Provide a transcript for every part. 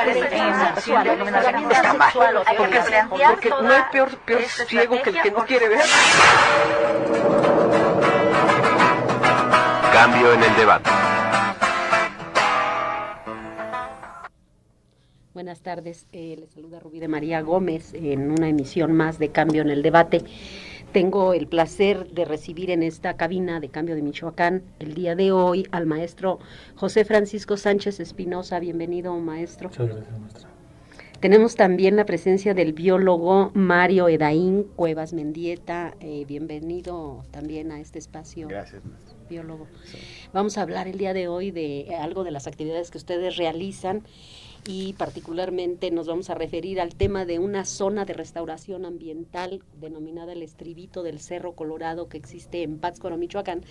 Está mal, porque no hay peor ciego que el que no quiere ver. Cambio en el debate. Buenas tardes, les saluda Rubí de María Gómez en una emisión más de Cambio en el Debate. Tengo el placer de recibir en esta cabina de Cambio de Michoacán el día de hoy al maestro José Francisco Sánchez Espinosa. Bienvenido, maestro. Muchas gracias, maestra. Tenemos también la presencia del biólogo Mario Edaín Cuevas Mendieta. Bienvenido también a este espacio. Gracias, maestro. Biólogo. Sí. Vamos a hablar el día de hoy de algo de las actividades que ustedes realizan y particularmente nos vamos a referir al tema de una zona de restauración ambiental denominada el Estribito del Cerro Colorado que existe en Pátzcuaro, Michoacán,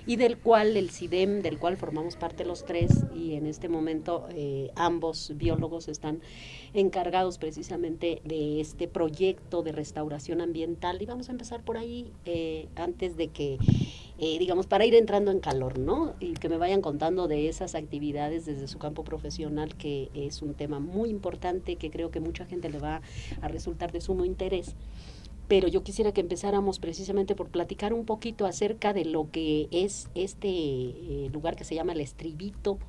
y del cual el CIDEM, del cual formamos parte los tres, y en este momento ambos biólogos están encargados precisamente de este proyecto de restauración ambiental. Y vamos a empezar por ahí antes de que digamos, para ir entrando en calor, ¿no? Y que me vayan contando de esas actividades desde su campo profesional, que es un tema muy importante, que creo que mucha gente le va a resultar de sumo interés. Pero yo quisiera que empezáramos precisamente por platicar un poquito acerca de lo que es este lugar que se llama El Estribito,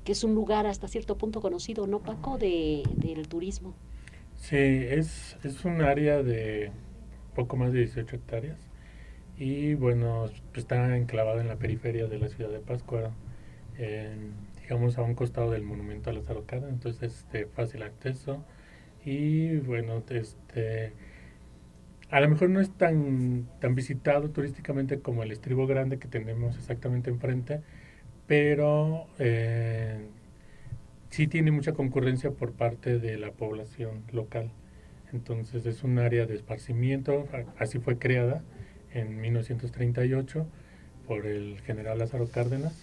que es un lugar hasta cierto punto conocido, ¿no, Paco?, del turismo. Sí, es un área de poco más de 18 hectáreas. Y bueno, está enclavado en la periferia de la ciudad de Pátzcuaro, digamos a un costado del monumento a Lázaro Cárdenas, entonces es de fácil acceso. Y bueno, a lo mejor no es tan visitado turísticamente como el Estribo Grande que tenemos exactamente enfrente, pero sí tiene mucha concurrencia por parte de la población local. Entonces es un área de esparcimiento, así fue creada en 1938 por el general Lázaro Cárdenas,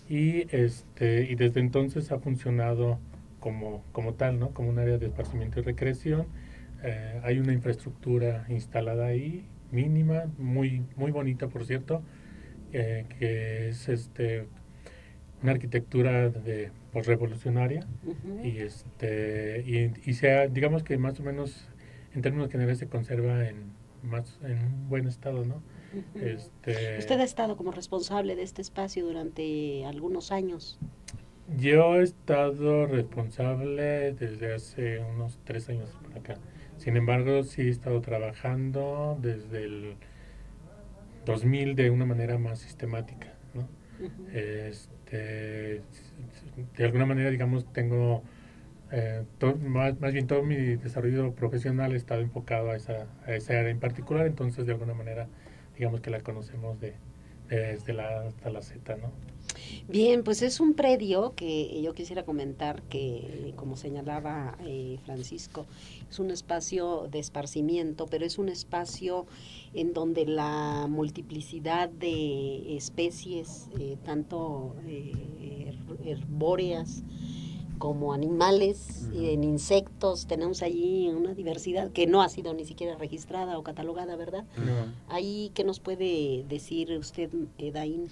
y desde entonces ha funcionado como tal, ¿no? Como un área de esparcimiento y recreación. Hay una infraestructura instalada ahí, mínima, muy bonita, por cierto, que es una arquitectura de posrevolucionaria. Uh-huh. y digamos que más o menos en términos generales se conserva en un buen estado, ¿no? Uh-huh. Usted ha estado como responsable de este espacio durante algunos años. Yo he estado responsable desde hace unos 3 años por acá. Sin embargo, sí he estado trabajando desde el 2000 de una manera más sistemática, ¿no? Uh-huh. De alguna manera, digamos, tengo más bien todo mi desarrollo profesional ha estado enfocado a esa área en particular, entonces de alguna manera digamos que la conocemos desde la A hasta la Z, ¿no? Bien, pues es un predio que yo quisiera comentar que, como señalaba Francisco, es un espacio de esparcimiento, pero es un espacio en donde la multiplicidad de especies, tanto herbóreas como animales, en insectos, tenemos allí una diversidad que no ha sido ni siquiera registrada o catalogada, ¿verdad? No. Ahí, ¿qué nos puede decir usted, Edaín,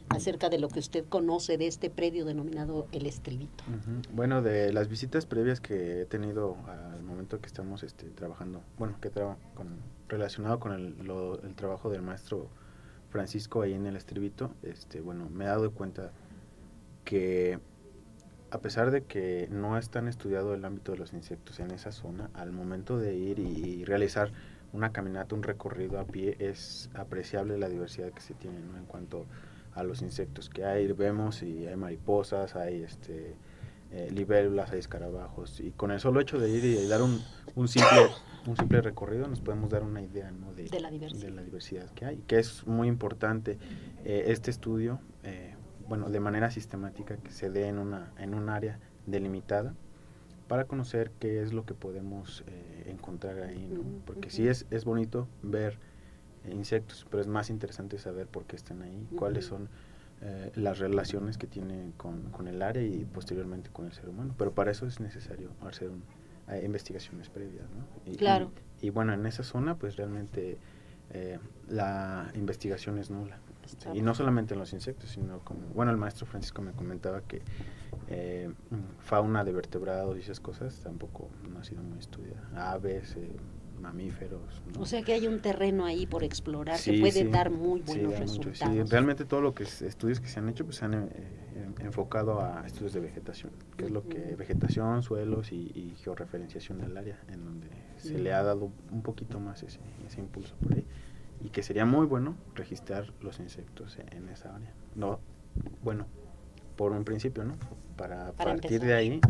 acerca de lo que usted conoce de este predio denominado El Estribito? Uh-huh. Bueno, de las visitas previas que he tenido al momento que estamos trabajando, bueno, relacionado con el trabajo del maestro Francisco ahí en El Estribito, bueno, me he dado cuenta que a pesar de que no es tan estudiado el ámbito de los insectos en esa zona, al momento de ir y realizar una caminata, un recorrido a pie, es apreciable la diversidad que se tiene, ¿no? En cuanto a los insectos que hay, vemos y hay mariposas, hay libélulas, hay escarabajos, y con el solo hecho de ir y dar un simple recorrido nos podemos dar una idea, ¿no? de la diversidad que hay, que es muy importante este estudio, bueno, de manera sistemática, que se dé en un área delimitada para conocer qué es lo que podemos encontrar ahí, ¿no? Porque sí es bonito ver insectos, pero es más interesante saber por qué están ahí, cuáles son las relaciones que tienen con el área y posteriormente con el ser humano, pero para eso es necesario hacer investigaciones previas, ¿no? Claro. Y bueno, en esa zona pues realmente la investigación es nula. Y no solamente en los insectos, sino como, bueno, el maestro Francisco me comentaba que fauna de vertebrados y esas cosas tampoco no ha sido muy estudiada. Aves, mamíferos, ¿no? O sea que hay un terreno ahí por explorar Sí, que puede sí, dar muy sí, buenos da mucho. resultados. Sí, realmente todo lo que estudios que se han hecho pues se han enfocado a estudios de vegetación, que es lo que vegetación, suelos y georreferenciación del área, en donde se le ha dado un poquito más ese impulso por ahí, y que sería muy bueno registrar los insectos en esa área. No, bueno, por un principio, ¿no? Para partir empezar. de ahí,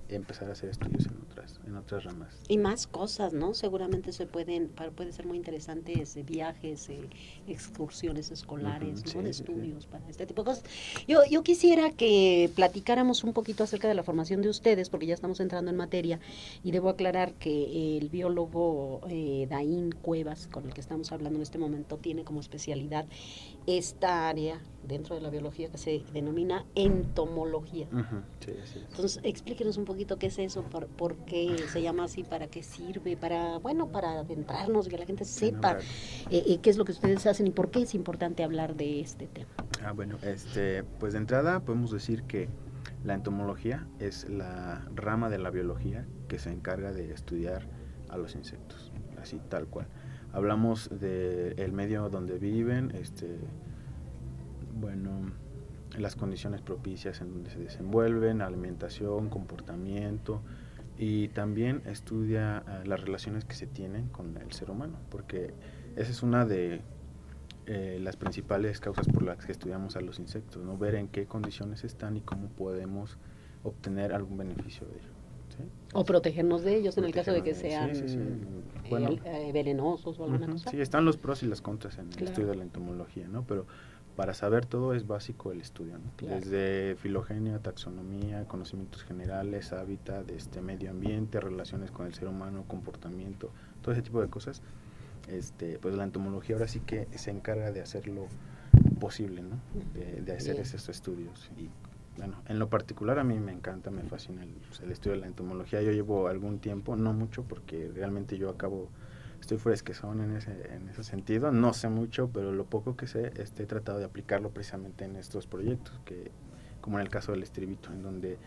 empezar a hacer estudios en otras ramas. Y más cosas, ¿no? Seguramente puede ser muy interesantes viajes, excursiones escolares, Sí, ¿no? De sí, estudios para este tipo de cosas. Yo quisiera que platicáramos un poquito acerca de la formación de ustedes, porque ya estamos entrando en materia, y debo aclarar que el biólogo Daín Cuevas, con el que estamos hablando en este momento, tiene como especialidad esta área dentro de la biología que se denomina entomología. Sí, así es. Entonces, explíquenos un poquito qué es eso, por qué se llama así, para qué sirve, para adentrarnos, que la gente sepa qué es lo que ustedes hacen y por qué es importante hablar de este tema. Bueno, pues de entrada podemos decir que la entomología es la rama de la biología que se encarga de estudiar a los insectos, así tal cual. Hablamos del medio donde viven, las condiciones propicias en donde se desenvuelven, alimentación, comportamiento, y también estudia las relaciones que se tienen con el ser humano, porque esa es una de las principales causas por las que estudiamos a los insectos, ¿no? Ver en qué condiciones están y cómo podemos obtener algún beneficio de ellos. ¿Sí? O protegernos de ellos en el caso de que sean Bueno, venenosos o alguna cosa. Sí, están los pros y las contras en el Claro. estudio de la entomología, ¿no? Pero para saber todo es básico el estudio, ¿no? Claro. Desde filogenia, taxonomía, conocimientos generales, hábitat, medio ambiente, relaciones con el ser humano, comportamiento, todo ese tipo de cosas. Pues la entomología ahora sí que se encarga de hacer lo posible, ¿no? De hacer Bien. esos estudios. Y bueno, en lo particular a mí me encanta, me fascina el estudio de la entomología. Yo llevo algún tiempo, no mucho, porque realmente estoy fresquezón en ese sentido. No sé mucho, pero lo poco que sé, he tratado de aplicarlo precisamente en estos proyectos, como en el caso del Estribito, en donde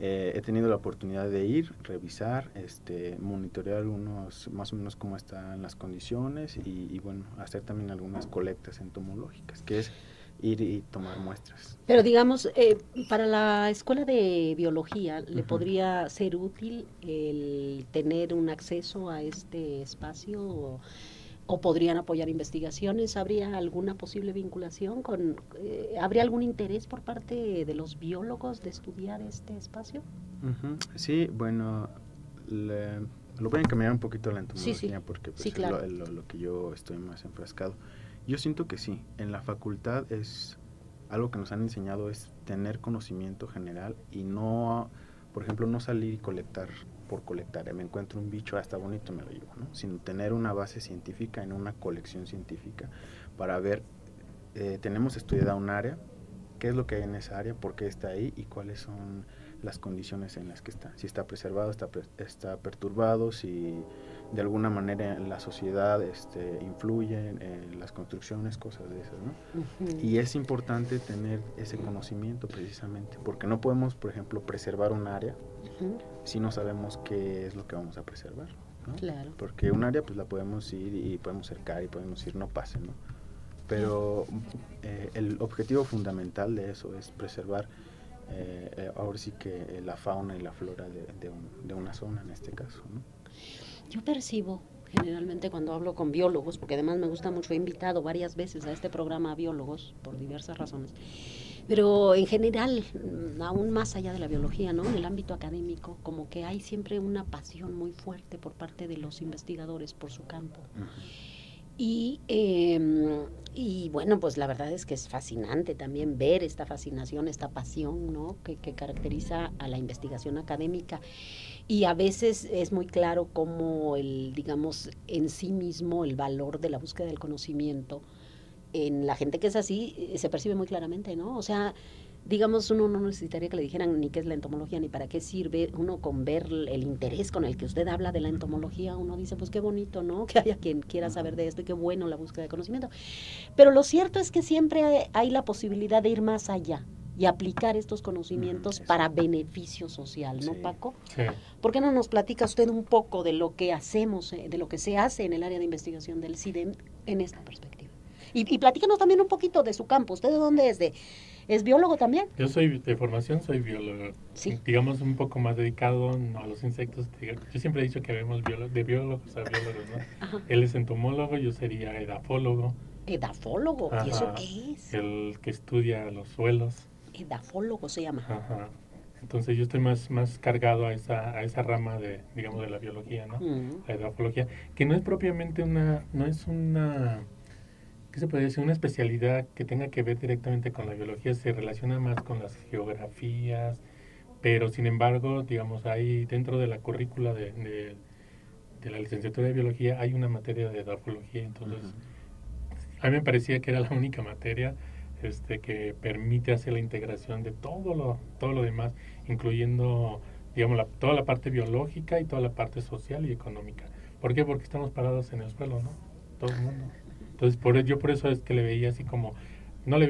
he tenido la oportunidad de ir, revisar, monitorear más o menos cómo están las condiciones y bueno, hacer también algunas colectas entomológicas, que es ir y tomar muestras. Pero digamos, para la escuela de biología, ¿le podría ser útil el tener un acceso a este espacio o podrían apoyar investigaciones? ¿Habría alguna posible vinculación habría algún interés por parte de los biólogos de estudiar este espacio? Sí, bueno, lo voy a encaminar un poquito a la entomología, porque pues, claro. es lo que yo estoy más enfrascado. Yo siento que sí, en la facultad es algo que nos han enseñado, es tener conocimiento general y no, por ejemplo, no salir y colectar por colectar. Me encuentro un bicho, está bonito, me lo llevo, ¿no? Sino tener una base científica en una colección científica para ver, tenemos estudiada un área, qué es lo que hay en esa área, por qué está ahí y cuáles son las condiciones en las que está. Si está preservado, está perturbado, si de alguna manera en la sociedad influye en las construcciones, cosas de esas, ¿no? Y es importante tener ese conocimiento precisamente, porque no podemos, por ejemplo, preservar un área si no sabemos qué es lo que vamos a preservar, ¿no? Claro. Porque un área pues la podemos ir y podemos cercar y podemos ir, no pase, ¿no? Pero el objetivo fundamental de eso es preservar ahora sí que la fauna y la flora de una zona en este caso, ¿no? Yo percibo generalmente cuando hablo con biólogos, porque además me gusta mucho, he invitado varias veces a este programa a biólogos por diversas razones, pero en general, aún más allá de la biología, ¿no? En el ámbito académico, como que hay siempre una pasión muy fuerte por parte de los investigadores por su campo. Y bueno, pues la verdad es que es fascinante también ver esta fascinación, esta pasión, ¿no? que caracteriza a la investigación académica. Y a veces es muy claro cómo digamos, en sí mismo el valor de la búsqueda del conocimiento en la gente que es así se percibe muy claramente, ¿no? O sea, digamos, uno no necesitaría que le dijeran ni qué es la entomología ni para qué sirve. Uno con ver el interés con el que usted habla de la entomología, uno dice, pues qué bonito, ¿no? Que haya quien quiera saber de esto y qué bueno la búsqueda de conocimiento. Pero lo cierto es que siempre hay la posibilidad de ir más allá. y aplicar estos conocimientos para beneficio social, ¿no, Sí. Paco? Sí. ¿Por qué no nos platica usted un poco de lo que hacemos, de lo que se hace en el área de investigación del CIDEM en esta perspectiva? Y platícanos también un poquito de su campo. ¿Usted de dónde es? ¿Es biólogo también? Yo soy de formación, soy biólogo, Sí. digamos un poco más dedicado no, a los insectos. Yo siempre he dicho que vemos de biólogos a biólogos, ¿no? Ajá. Él es entomólogo, yo sería edafólogo, Edafólogo. ¿Y eso Ajá. qué es? el que estudia los suelos. Edafólogo se llama. Ajá. Entonces yo estoy más cargado a esa rama de, digamos, de la biología, ¿no? Mm. La edafología, que no es propiamente no es una, ¿qué se puede decir? Una especialidad que tenga que ver directamente con la biología, se relaciona más con las geografías, pero sin embargo, digamos, hay dentro de la currícula de la licenciatura de biología hay una materia de edafología, entonces a mí me parecía que era la única materia que permite hacer la integración de todo lo demás, incluyendo, digamos, toda la parte biológica y toda la parte social y económica. ¿Por qué? Porque estamos parados en el suelo, ¿no? Todo el mundo. Entonces, yo por eso es que le veía así como,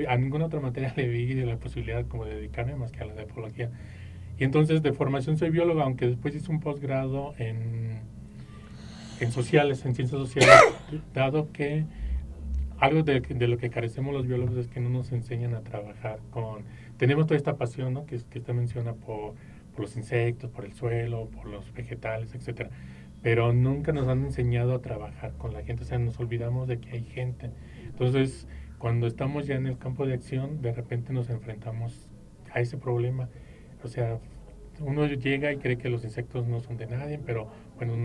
a ninguna otra materia le vi la posibilidad como de dedicarme más que a la de edafología. Y entonces, de formación soy biólogo, aunque después hice un posgrado en sociales, en ciencias sociales, dado que algo de lo que carecemos los biólogos es que no nos enseñan a trabajar tenemos toda esta pasión, ¿no? que usted menciona por los insectos, por el suelo, por los vegetales, etcétera, pero nunca nos han enseñado a trabajar con la gente, o sea, nos olvidamos de que hay gente. Entonces, cuando estamos ya en el campo de acción, de repente nos enfrentamos a ese problema. O sea, uno llega y cree que los insectos no son de nadie, pero bueno,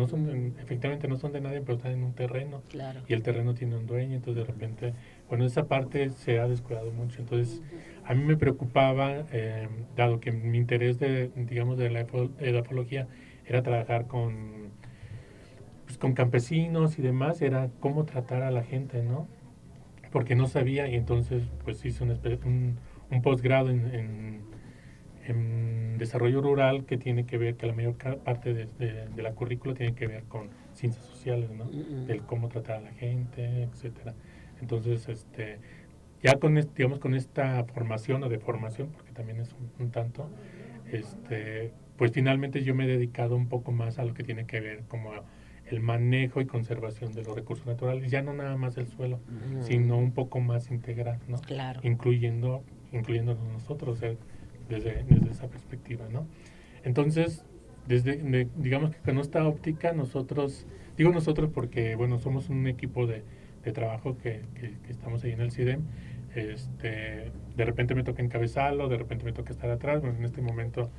efectivamente no son de nadie, pero están en un terreno. Claro. Y el terreno tiene un dueño, entonces de repente, bueno, esa parte se ha descuidado mucho. Entonces, a mí me preocupaba, dado que mi interés digamos, de la edafología era trabajar con campesinos y demás, era cómo tratar a la gente, ¿no? Porque no sabía, y entonces pues hice un posgrado en desarrollo rural que tiene que ver, que la mayor parte de la currícula tiene que ver con ciencias sociales, ¿no? Del cómo tratar a la gente, etcétera. Entonces, ya digamos, con esta formación o de formación, porque también es un tanto, pues finalmente yo me he dedicado un poco más a lo que tiene que ver como el manejo y conservación de los recursos naturales, ya no nada más del suelo, sino un poco más integral, ¿no? Claro. Incluyéndonos nosotros, o sea, desde esa perspectiva, ¿no? Entonces, digamos que con esta óptica digo nosotros porque, bueno, somos un equipo de trabajo que estamos ahí en el CIDEM, de repente me toca encabezarlo, de repente me toca estar atrás, bueno, en este momento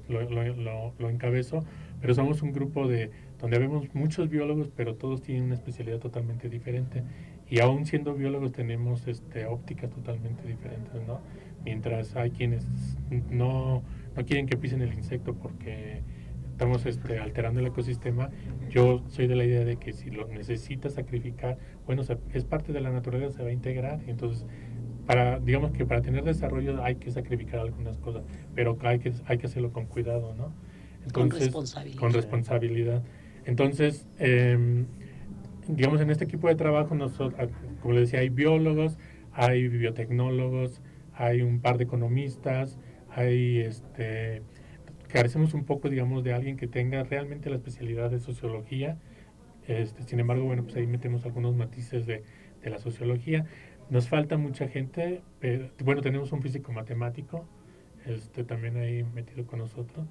lo encabezo, pero somos un grupo donde vemos muchos biólogos, pero todos tienen una especialidad totalmente diferente, y aún siendo biólogos tenemos ópticas totalmente diferentes, ¿no? Mientras hay quienes no quieren que pisen el insecto porque estamos alterando el ecosistema, yo soy de la idea de que si lo necesitas sacrificar, bueno, es parte de la naturaleza, se va a integrar, entonces digamos que para tener desarrollo hay que sacrificar algunas cosas, pero hay que hacerlo con cuidado, ¿no? Entonces, con responsabilidad. Entonces, digamos, en este equipo de trabajo, como les decía, hay biólogos, hay biotecnólogos, hay un par de economistas, carecemos un poco, digamos, de alguien que tenga realmente la especialidad de sociología. Sin embargo, bueno, pues ahí metemos algunos matices de la sociología. Nos falta mucha gente, pero, bueno, tenemos un físico matemático, también ahí metido con nosotros.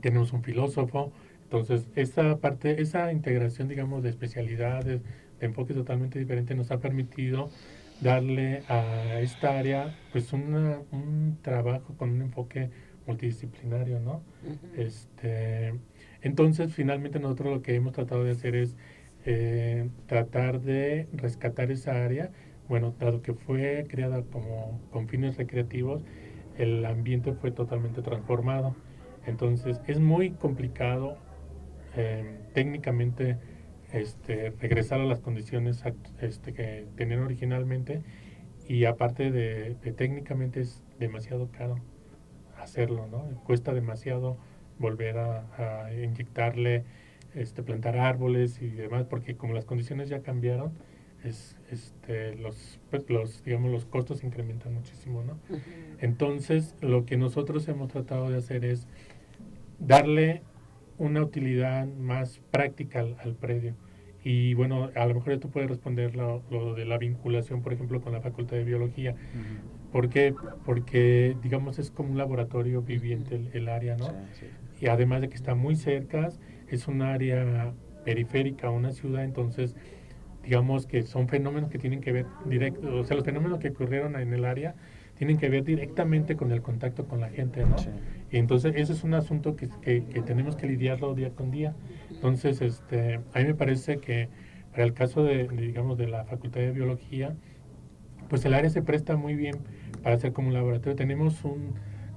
Tenemos un filósofo. Entonces, esa integración, digamos, de especialidades, de enfoques totalmente diferentes, nos ha permitido darle a esta área, pues, un trabajo con un enfoque multidisciplinario, ¿no? Entonces, finalmente nosotros lo que hemos tratado de hacer es tratar de rescatar esa área. Bueno, dado que fue creada como con fines recreativos, el ambiente fue totalmente transformado. Entonces, es muy complicado técnicamente regresar a las condiciones que tenían originalmente, y aparte de técnicamente es demasiado caro hacerlo, ¿no? Cuesta demasiado volver a inyectarle, plantar árboles y demás, porque como las condiciones ya cambiaron, digamos, los costos se incrementan muchísimo, ¿no? Ujú. Entonces, lo que nosotros hemos tratado de hacer es darle una utilidad más práctica al predio. Y bueno, a lo mejor ya tú puedes responder lo de la vinculación, por ejemplo, con la Facultad de Biología. Ujú. ¿Por qué? Porque, digamos, es como un laboratorio viviente el área, ¿no? Sí, sí. Y además de que está muy cerca, es un área periférica a una ciudad, entonces digamos que son fenómenos que tienen que ver directo, o sea, los fenómenos que ocurrieron en el área tienen que ver directamente con el contacto con la gente, ¿no? Sí. Y entonces ese es un asunto que tenemos que lidiarlo día con día. Entonces, a mí me parece que para el caso digamos, de la Facultad de Biología, pues el área se presta muy bien para hacer como un laboratorio. Tenemos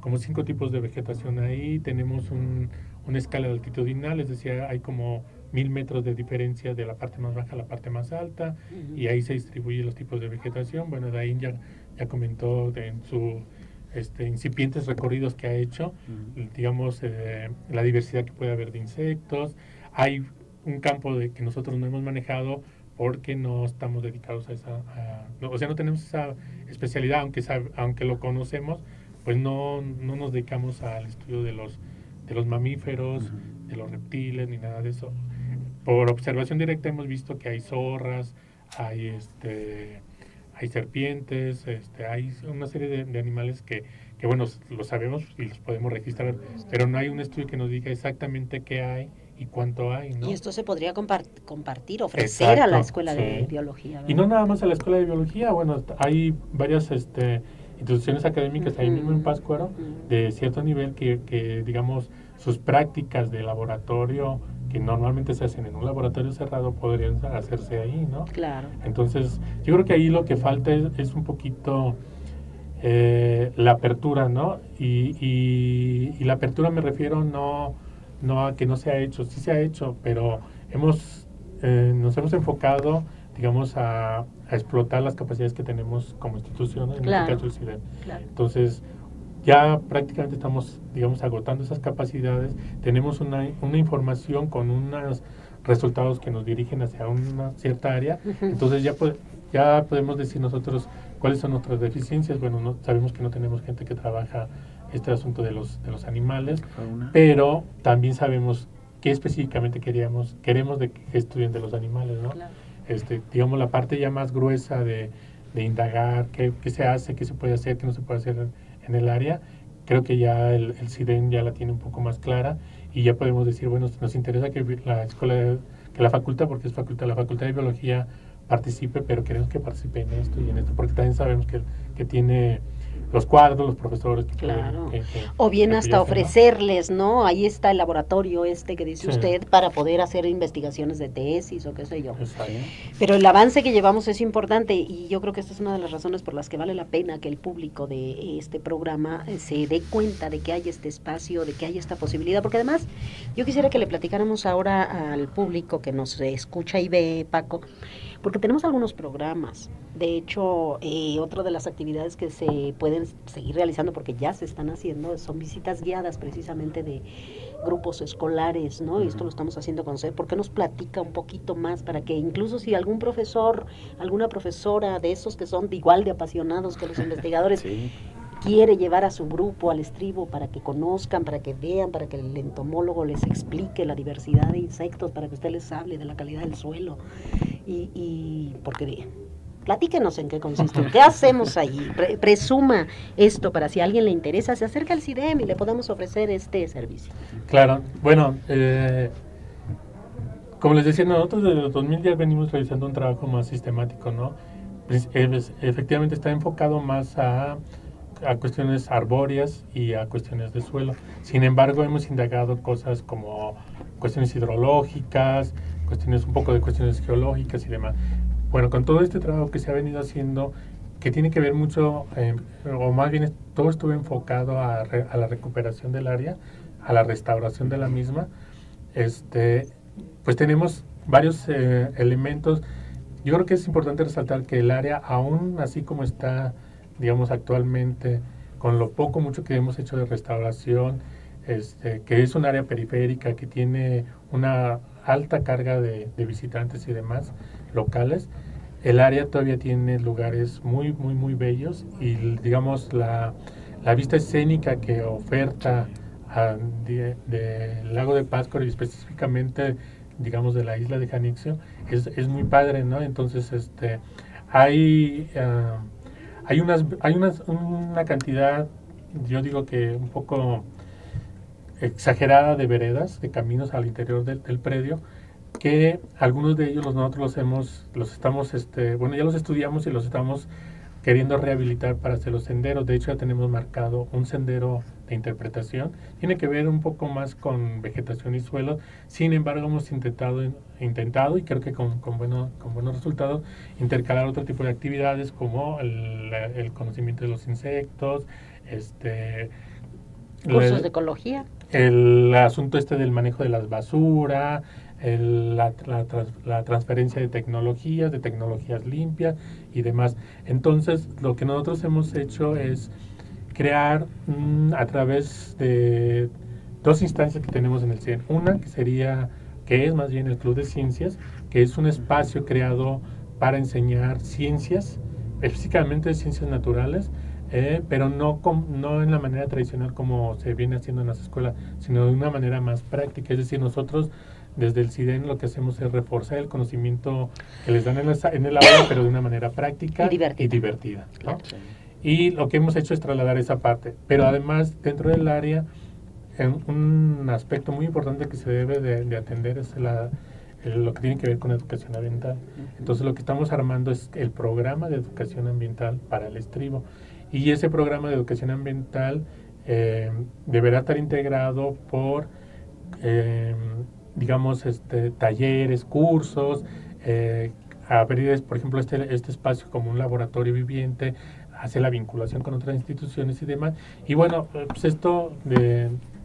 como 5 tipos de vegetación ahí, tenemos una escala altitudinal, es decir, hay como 1000 metros de diferencia de la parte más baja a la parte más alta, Ujú. y ahí se distribuyen los tipos de vegetación. Bueno, de ahí ya comentó en sus incipientes recorridos que ha hecho, Ujú. digamos, la diversidad que puede haber de insectos. Hay un campo que nosotros no hemos manejado porque no estamos dedicados a o sea, no tenemos esa especialidad, aunque lo conocemos, pues no nos dedicamos al estudio de los mamíferos, Ujú. de los reptiles, ni nada de eso. Por observación directa hemos visto que hay zorras, hay serpientes, hay una serie de animales que bueno, lo sabemos y los podemos registrar, pero no hay un estudio que nos diga exactamente qué hay y cuánto hay, ¿no? Y esto se podría compartir, ofrecer a la Exacto, escuela sí. de biología, ¿verdad? Y no nada más a la escuela de biología, bueno, hay varias instituciones académicas ahí mismo en Pátzcuaro de cierto nivel que digamos, sus prácticas de laboratorio que normalmente se hacen en un laboratorio cerrado podrían hacerse ahí, ¿no? Claro. Entonces, yo creo que ahí lo que falta es un poquito la apertura, ¿no? Y la apertura me refiero no a que no se ha hecho, sí se ha hecho, pero nos hemos enfocado, digamos, a explotar las capacidades que tenemos como institución, en Claro. este caso el CIDEM. Claro. Entonces, ya prácticamente estamos, digamos, agotando esas capacidades, tenemos una información con unos resultados que nos dirigen hacia una cierta área, entonces ya podemos decir nosotros cuáles son nuestras deficiencias. Bueno, sabemos que no tenemos gente que trabaja este asunto de los animales, Fauna. pero también sabemos qué específicamente queremos de que estudien de los animales, ¿no? Claro. Digamos, la parte ya más gruesa de indagar qué se hace, qué se puede hacer, qué no se puede hacer en el área, creo que ya el CIDEM ya la tiene un poco más clara y ya podemos decir, bueno, nos interesa que la facultad, porque es facultad, la Facultad de Biología participe, pero queremos que participe en esto y en esto, porque también sabemos que tiene los cuadros, los profesores que Claro. pueden, O bien que hasta apoyarse, ¿no? ofrecerles, ¿no? Ahí está el laboratorio que dice Sí. usted para poder hacer investigaciones de tesis o qué sé yo. Exacto. Pero el avance que llevamos es importante y yo creo que esta es una de las razones por las que vale la pena que el público de este programa se dé cuenta de que hay este espacio, de que hay esta posibilidad, porque además yo quisiera que le platicáramos ahora al público que nos escucha y ve, Paco, porque tenemos algunos programas. De hecho, otra de las actividades que se pueden seguir realizando, porque ya se están haciendo, son visitas guiadas precisamente de grupos escolares, ¿no? Y esto lo estamos haciendo con CEP. ¿Por qué nos platica un poquito más para que incluso si algún profesor, alguna profesora de esos que son igual de apasionados que los investigadores, Sí. quiere llevar a su grupo al estribo para que conozcan, para que vean, para que el entomólogo les explique la diversidad de insectos, para que usted les hable de la calidad del suelo y porque platíquenos en qué consiste, qué hacemos ahí, presuma esto para si a alguien le interesa, se acerca al CIDEM y le podamos ofrecer este servicio. Claro, bueno, como les decía, nosotros desde el 2000 ya venimos realizando un trabajo más sistemático, ¿no? Efectivamente está enfocado más a cuestiones arbóreas y a cuestiones de suelo. Sin embargo, hemos indagado cosas como cuestiones hidrológicas, un poco de cuestiones geológicas y demás. Bueno, con todo este trabajo que se ha venido haciendo, que tiene que ver mucho, o más bien todo estuvo enfocado a la recuperación del área, a la restauración de la misma, pues tenemos varios elementos. Yo creo que es importante resaltar que el área, aún así como está, digamos, actualmente, con lo mucho que hemos hecho de restauración, que es un área periférica, que tiene una alta carga de visitantes y demás locales, el área todavía tiene lugares muy, muy, muy bellos y digamos la vista escénica que oferta del lago de Pátzcuaro y específicamente digamos de la isla de Janixio es muy padre, ¿no? Entonces hay una cantidad, yo digo que un poco exagerada de veredas, de caminos al interior del predio, que algunos de ellos nosotros los estamos, ya los estudiamos y los estamos queriendo rehabilitar para hacer los senderos. De hecho, ya tenemos marcado un sendero de interpretación. Tiene que ver un poco más con vegetación y suelo. Sin embargo, hemos intentado y creo que con buenos resultados, intercalar otro tipo de actividades como el conocimiento de los insectos, cursos de ecología. El asunto del manejo de las basuras, la transferencia de tecnologías limpias y demás. Entonces, lo que nosotros hemos hecho es crear a través de dos instancias que tenemos en el CIDEM. Una que es más bien el Club de Ciencias, que es un espacio creado para enseñar ciencias, específicamente ciencias naturales, pero no en la manera tradicional como se viene haciendo en las escuelas, sino de una manera más práctica. Es decir, nosotros desde el CIDEN lo que hacemos es reforzar el conocimiento que les dan en el aula, pero de una manera práctica y divertida, ¿no? Claro. Y lo que hemos hecho es trasladar esa parte. Pero además, dentro del área, un aspecto muy importante que se debe de atender es lo que tiene que ver con educación ambiental. Entonces, lo que estamos armando es el programa de educación ambiental para el estribo. Y ese programa de educación ambiental deberá estar integrado por digamos, talleres, cursos, abrir, por ejemplo, este espacio como un laboratorio viviente, hacer la vinculación con otras instituciones y demás. Y bueno, pues esto,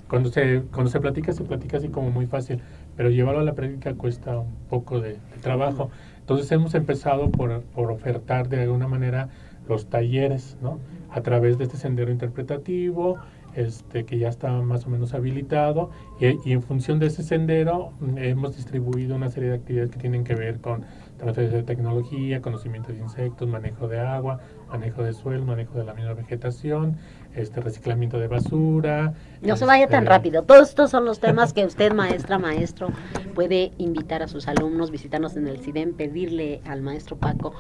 cuando se platica así como muy fácil, pero llevarlo a la práctica cuesta un poco de trabajo. Entonces hemos empezado por ofertar de alguna manera los talleres, ¿no? A través de este sendero interpretativo, que ya está más o menos habilitado, y en función de ese sendero hemos distribuido una serie de actividades que tienen que ver con transferencia de tecnología, conocimiento de insectos, manejo de agua, manejo de suelo, manejo de la misma vegetación, reciclamiento de basura. No se vaya tan rápido. Todos estos son los temas que usted, maestro, puede invitar a sus alumnos, visitarnos en el CIDEM, pedirle al maestro Paco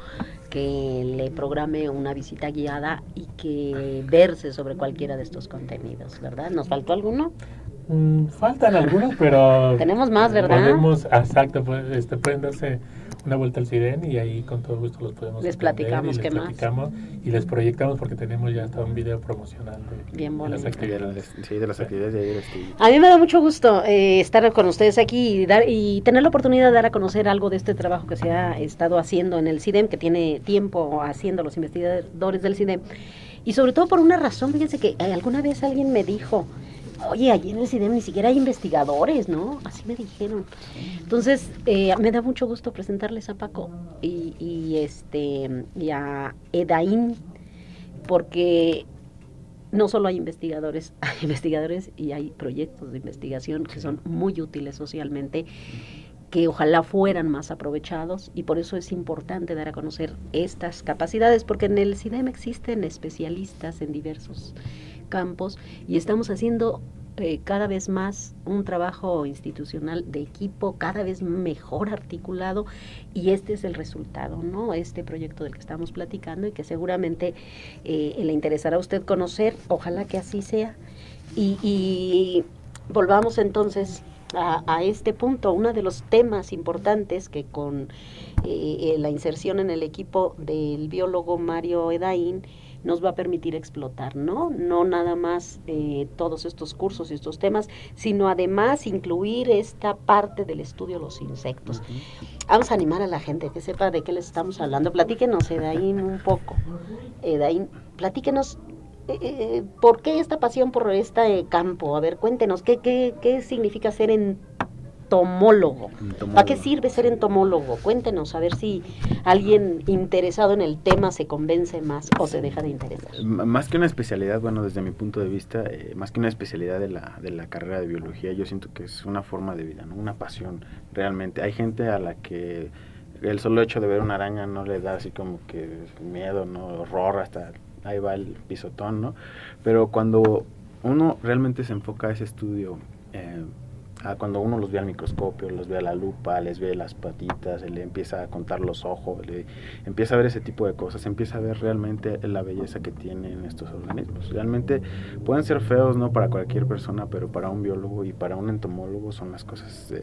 que le programe una visita guiada y que verse sobre cualquiera de estos contenidos, ¿verdad? ¿Nos faltó alguno? Faltan algunos, pero tenemos más, ¿verdad? Exacto, pueden darse una vuelta al CIDEN y ahí con todo gusto los podemos les platicamos qué más y les proyectamos porque tenemos ya hasta un video promocional de las actividades. Sí, de las actividades de ayer. A mí me da mucho gusto estar con ustedes aquí y tener la oportunidad de dar a conocer algo de este trabajo que se ha estado haciendo en el CIDEM, que tiene tiempo haciendo los investigadores del CIDEM, y sobre todo por una razón. Fíjense que alguna vez alguien me dijo: oye, allí en el CIDEM ni siquiera hay investigadores, ¿no? Así me dijeron. Entonces, me da mucho gusto presentarles a Paco y a Edain, porque no solo hay investigadores y hay proyectos de investigación que son muy útiles socialmente, que ojalá fueran más aprovechados, y por eso es importante dar a conocer estas capacidades, porque en el CIDEM existen especialistas en diversos campos y estamos haciendo cada vez más un trabajo institucional de equipo, cada vez mejor articulado, y este es el resultado, ¿no? Este proyecto del que estamos platicando y que seguramente le interesará a usted conocer, ojalá que así sea. Y volvamos entonces a este punto. Uno de los temas importantes que con la inserción en el equipo del biólogo Mario Edain nos va a permitir explotar, ¿no? No nada más todos estos cursos y estos temas, sino además incluir esta parte del estudio de los insectos. Vamos a animar a la gente que sepa de qué les estamos hablando. Platíquenos, Edain, un poco. Edain, platíquenos ¿por qué esta pasión por este campo? A ver, cuéntenos, ¿qué significa ser entomólogo? ¿Para qué sirve ser entomólogo? Cuéntenos, a ver si alguien interesado en el tema se convence más o se deja de interesar. Más que una especialidad, bueno, desde mi punto de vista, más que una especialidad de la carrera de biología, yo siento que es una forma de vida, ¿no? Una pasión, realmente. Hay gente a la que el solo hecho de ver una araña no le da así como que miedo, no, horror, hasta ahí va el pisotón, ¿no? Pero cuando uno realmente se enfoca a ese estudio, cuando uno los ve al microscopio, los ve a la lupa, les ve las patitas, le empieza a contar los ojos, le empieza a ver ese tipo de cosas, empieza a ver realmente la belleza que tienen estos organismos. Realmente pueden ser feos, ¿no?, para cualquier persona, pero para un biólogo y para un entomólogo son las cosas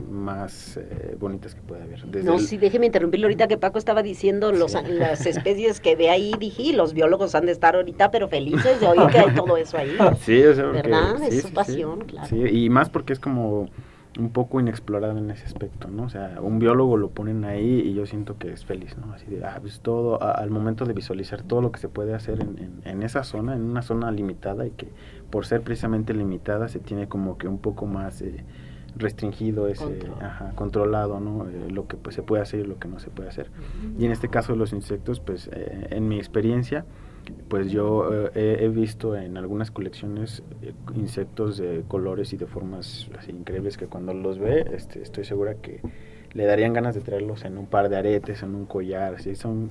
más bonitas que puede haber. Sí, déjeme interrumpirlo ahorita que Paco estaba diciendo las especies que ve ahí, dije, y los biólogos han de estar ahorita, pero felices de oír que hay todo eso ahí. Sí, o sea, ¿verdad? Es su pasión, claro. Sí, y más porque es como un poco inexplorado en ese aspecto, ¿no? O sea, un biólogo lo ponen ahí y yo siento que es feliz, ¿no? Así de, pues todo, al momento de visualizar todo lo que se puede hacer en esa zona, en una zona limitada, y que por ser precisamente limitada se tiene como que un poco más restringido, controlado, ¿no? Lo que pues se puede hacer y lo que no se puede hacer. Y en este caso de los insectos, pues en mi experiencia, pues yo he visto en algunas colecciones insectos de colores y de formas así increíbles que cuando los ve, estoy segura que le darían ganas de traerlos en un par de aretes, en un collar, así son.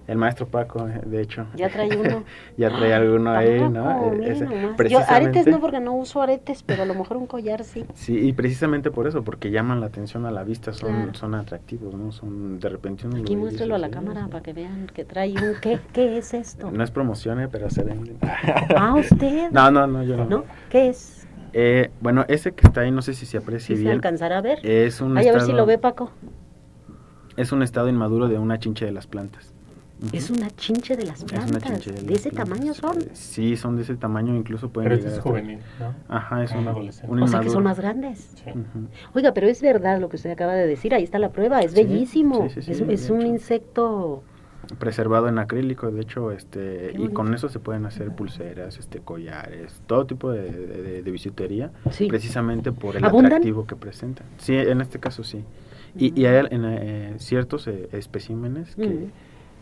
El maestro Paco, de hecho. Ya trae uno. Ya trae alguno ahí, ¿no? Yo aretes no, porque no uso aretes, pero a lo mejor un collar sí. Sí, y precisamente por eso, porque llaman la atención a la vista, son atractivos, ¿no? Son, de repente uno aquí muéstrelo a la cámara para que vean que trae un, ¿qué es esto? No es promoción, pero se venden. ¿Usted? No, yo no. ¿No? ¿Qué es? Bueno, ese que está ahí, no sé si se aprecia bien. ¿Se alcanzará a ver? Es un a ver si lo ve, Paco. Es un estado inmaduro de una chinche de las plantas. Es una chinche de las plantas. ¿De ese tamaño son? Sí, son de ese tamaño, incluso pueden llegar es juvenil, ¿no? Ajá, es un adolescente. O sea que son más grandes. Sí. Oiga, pero es verdad lo que usted acaba de decir, ahí está la prueba, es bellísimo. Sí, es un insecto preservado en acrílico, de hecho, y con eso se pueden hacer pulseras, collares, todo tipo de bisutería, precisamente por el atractivo que presentan. Sí, en este caso sí. Y hay ciertos especímenes que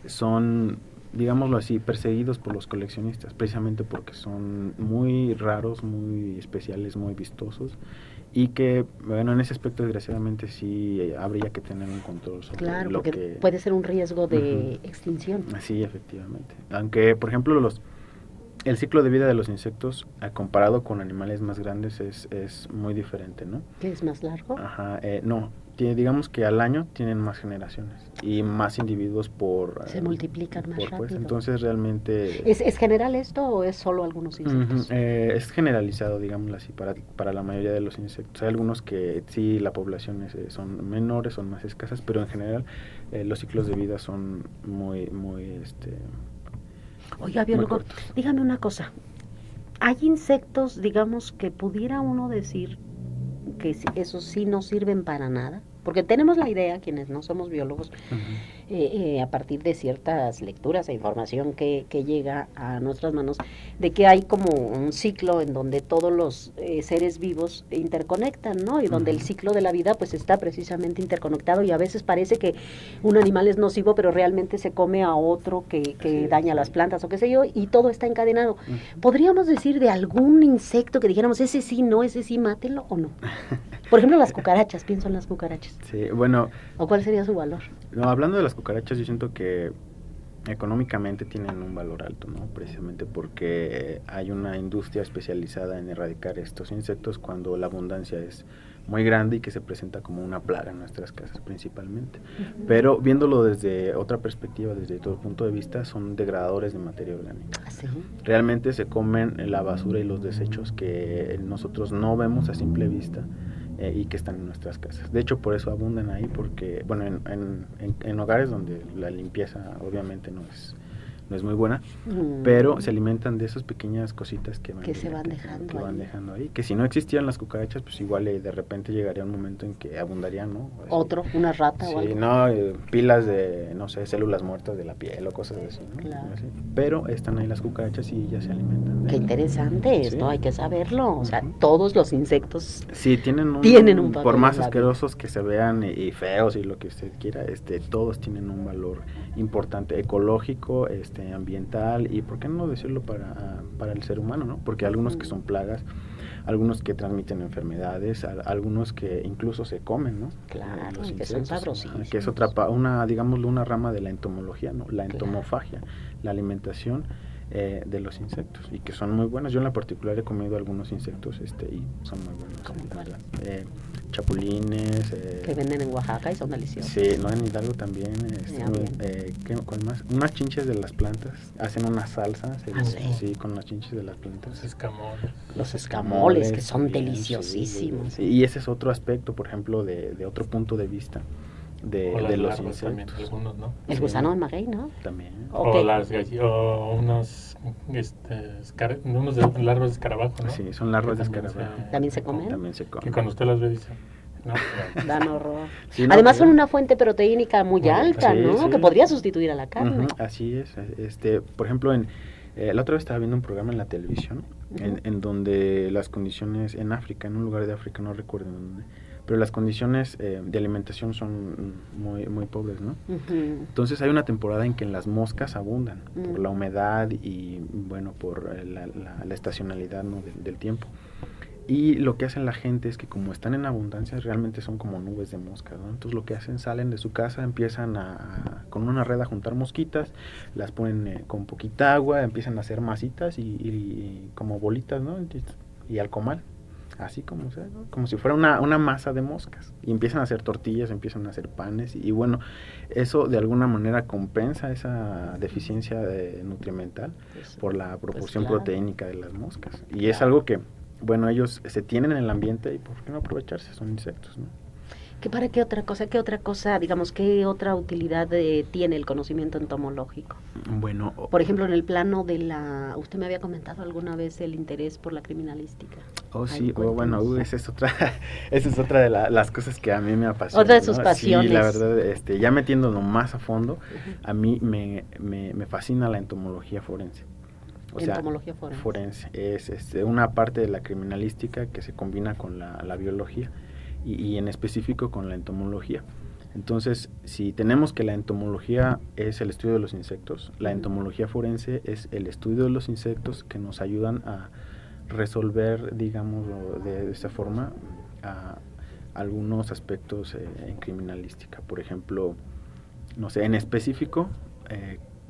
son, digámoslo así, perseguidos por los coleccionistas, precisamente porque son muy raros, muy especiales, muy vistosos, y que, bueno, en ese aspecto desgraciadamente sí habría que tener un control sobre lo que... puede ser un riesgo de extinción. Sí, efectivamente. Aunque, por ejemplo, el ciclo de vida de los insectos, comparado con animales más grandes, es muy diferente, ¿no? ¿Qué es más largo? Ajá, no. Digamos que al año tienen más generaciones y más individuos se multiplican más rápido. Pues, entonces realmente... ¿Es general esto o es solo algunos insectos? Es generalizado, digámoslo así, para la mayoría de los insectos. Hay algunos que sí, la población son menores, son más escasas, pero en general los ciclos de vida son muy Oiga, biólogo, dígame una cosa. ¿Hay insectos, digamos, que pudiera uno decir que esos sí no sirven para nada? Porque tenemos la idea, quienes no somos biólogos, a partir de ciertas lecturas e información que llega a nuestras manos, de que hay como un ciclo en donde todos los seres vivos interconectan, ¿no? Y donde el ciclo de la vida pues está precisamente interconectado, y a veces parece que un animal es nocivo, pero realmente se come a otro que daña las plantas o qué sé yo, y todo está encadenado. ¿Podríamos decir de algún insecto que dijéramos, ese sí, no, ese sí, mátelo o no? Por ejemplo, las cucarachas, pienso en las cucarachas. Sí, bueno. ¿O cuál sería su valor? No, hablando de las cucarachas, yo siento que económicamente tienen un valor alto, ¿no? Precisamente porque hay una industria especializada en erradicar estos insectos cuando la abundancia es muy grande y que se presenta como una plaga en nuestras casas principalmente. Pero viéndolo desde otra perspectiva, desde todo punto de vista, son degradadores de materia orgánica. ¿Sí? Realmente se comen la basura y los desechos que nosotros no vemos a simple vista y que están en nuestras casas. De hecho, por eso abundan ahí, porque, bueno, en hogares donde la limpieza obviamente no es muy buena, pero se alimentan de esas pequeñas cositas que se van dejando ahí. Que si no existieran las cucarachas, pues igual de repente llegaría un momento en que abundarían, ¿no? Una rata o algo. Sí, no, pilas de, no sé, células muertas de la piel o cosas así, ¿no? Claro. Así. Pero están ahí las cucarachas y ellas se alimentan. Qué interesante esto, hay que saberlo. O sea, todos los insectos tienen un papel, por más asquerosos que se vean y feos y lo que usted quiera, todos tienen un valor importante, ecológico, ambiental, y por qué no decirlo para el ser humano, ¿no? Porque algunos que son plagas, algunos que transmiten enfermedades, algunos que incluso se comen, ¿no? Claro, Los que son insectos, sabrosísimos. que es digámoslo, una rama de la entomología, ¿no? La entomofagia, la alimentación de los insectos, y que son muy buenos. Yo en la particular he comido algunos insectos y son muy buenos. ¿Cómo cuál? Chapulines. Que venden en Oaxaca y son deliciosos. Sí, no, en Hidalgo también. ¿Cuál más? Unas chinches de las plantas. Hacen unas salsas. Sí, con las chinches de las plantas. Los escamoles, que son bien, deliciosísimos. Sí. Y ese es otro aspecto, por ejemplo, de otro punto de vista de los insectos. También, algunos, ¿no? El gusano de maguey, ¿no? También. Okay. O unos larvas de escarabajo, ¿no? Sí, son larvas de escarabajo. ¿También se comen? También se comen. Que cuando usted las ve dice, no, dan horror. Sí, Además son una fuente proteínica muy alta, sí, ¿no? sí. Que podría sustituir a la carne. Así es. Por ejemplo, la otra vez estaba viendo un programa en la televisión en donde las condiciones en África, en un lugar de África, no recuerdo dónde, pero las condiciones de alimentación son muy, muy pobres, ¿no? Entonces hay una temporada en que las moscas abundan por la humedad y, bueno, por la estacionalidad, ¿no? del tiempo. Y lo que hacen la gente es que como están en abundancia, realmente son como nubes de moscas, ¿no? Entonces lo que hacen, salen de su casa, empiezan con una red a juntar mosquitas, las ponen con poquita agua, empiezan a hacer masitas y como bolitas, ¿no? Y al comal, así como, ¿no? Como si fuera una masa de moscas. Y empiezan a hacer tortillas, empiezan a hacer panes y bueno, eso de alguna manera compensa esa deficiencia nutrimental por la proporción proteínica de las moscas. Y es algo que, bueno, ellos se tienen en el ambiente y ¿por qué no aprovecharse? Son insectos, ¿no? ¿Qué otra cosa, digamos, qué otra utilidad tiene el conocimiento entomológico? Bueno, por ejemplo, en el plano usted me había comentado alguna vez el interés por la criminalística. Sí, bueno, esa es otra de las cosas que a mí me apasiona. Otra de sus pasiones. Sí, la verdad, ya metiéndolo más a fondo, a mí me fascina la entomología forense. Entomología forense es una parte de la criminalística que se combina con la biología y en específico con la entomología. Entonces, si tenemos que la entomología es el estudio de los insectos, la entomología forense es el estudio de los insectos que nos ayudan a resolver, digamos, de esa forma, algunos aspectos en criminalística. Por ejemplo, no sé, en específico,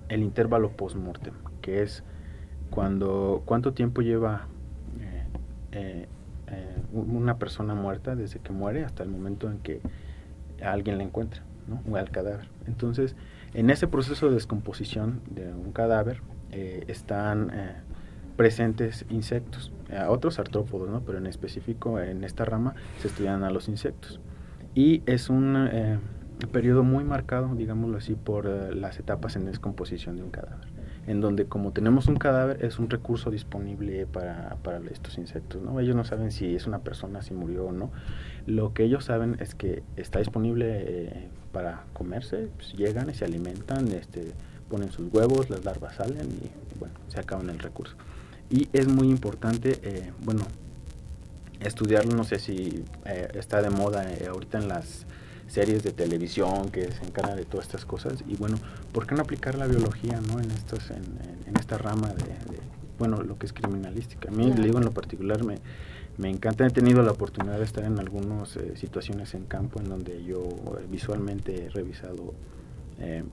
el intervalo post-mortem, que es cuánto tiempo lleva una persona muerta desde que muere hasta el momento en que alguien la encuentra, ¿no? O al cadáver. Entonces, en ese proceso de descomposición de un cadáver están presentes insectos, otros artrópodos, ¿no? Pero en específico en esta rama se estudian a los insectos. Y es un periodo muy marcado, digámoslo así, por las etapas en descomposición de un cadáver, en donde como tenemos un cadáver es un recurso disponible para estos insectos, ¿no? Ellos no saben si es una persona, si murió o no. Lo que ellos saben es que está disponible para comerse, pues llegan y se alimentan, ponen sus huevos, las larvas salen y bueno, se acaban el recurso. Y es muy importante, estudiarlo. No sé si está de moda ahorita en las series de televisión que se encargan de todas estas cosas, y bueno, ¿por qué no aplicar la biología, ¿no? en esta rama de bueno, lo que es criminalística? A mí, le digo, en lo particular me encanta. He tenido la oportunidad de estar en algunas situaciones en campo en donde yo visualmente he revisado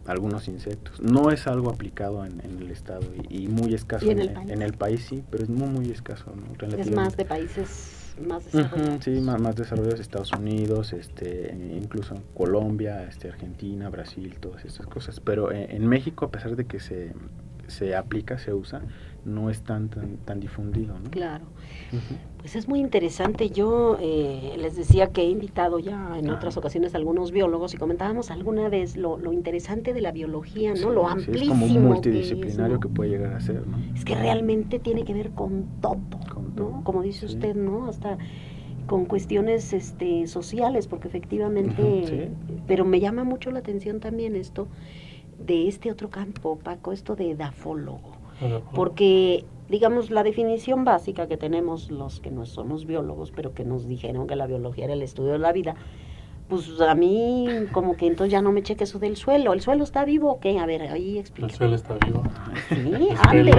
algunos insectos. No es algo aplicado en el estado y muy escaso. ¿Y en el país? Sí, pero es muy escaso, ¿no? Es más de países más desarrollados. Sí, más desarrollados, Estados Unidos, incluso Colombia, Argentina, Brasil, todas estas cosas. Pero en México, a pesar de que se aplica, se usa, no es tan difundido, ¿no? Claro. Pues es muy interesante. Yo les decía que he invitado ya en otras ocasiones a algunos biólogos y comentábamos alguna vez lo interesante de la biología, ¿no? Sí, lo amplísimo. Es como multidisciplinario que puede llegar a ser, ¿no? Es que realmente tiene que ver con todo, ¿no? Como dice usted, ¿no? Hasta con cuestiones sociales, porque efectivamente, pero me llama mucho la atención también esto de este otro campo, Paco, esto de edafólogo. Porque, digamos, la definición básica que tenemos los que no somos biólogos, pero que nos dijeron que la biología era el estudio de la vida, pues a mí como que entonces ya no me cheque eso del suelo. ¿El suelo está vivo o qué? A ver, ahí explica. El suelo está vivo. Sí, hable.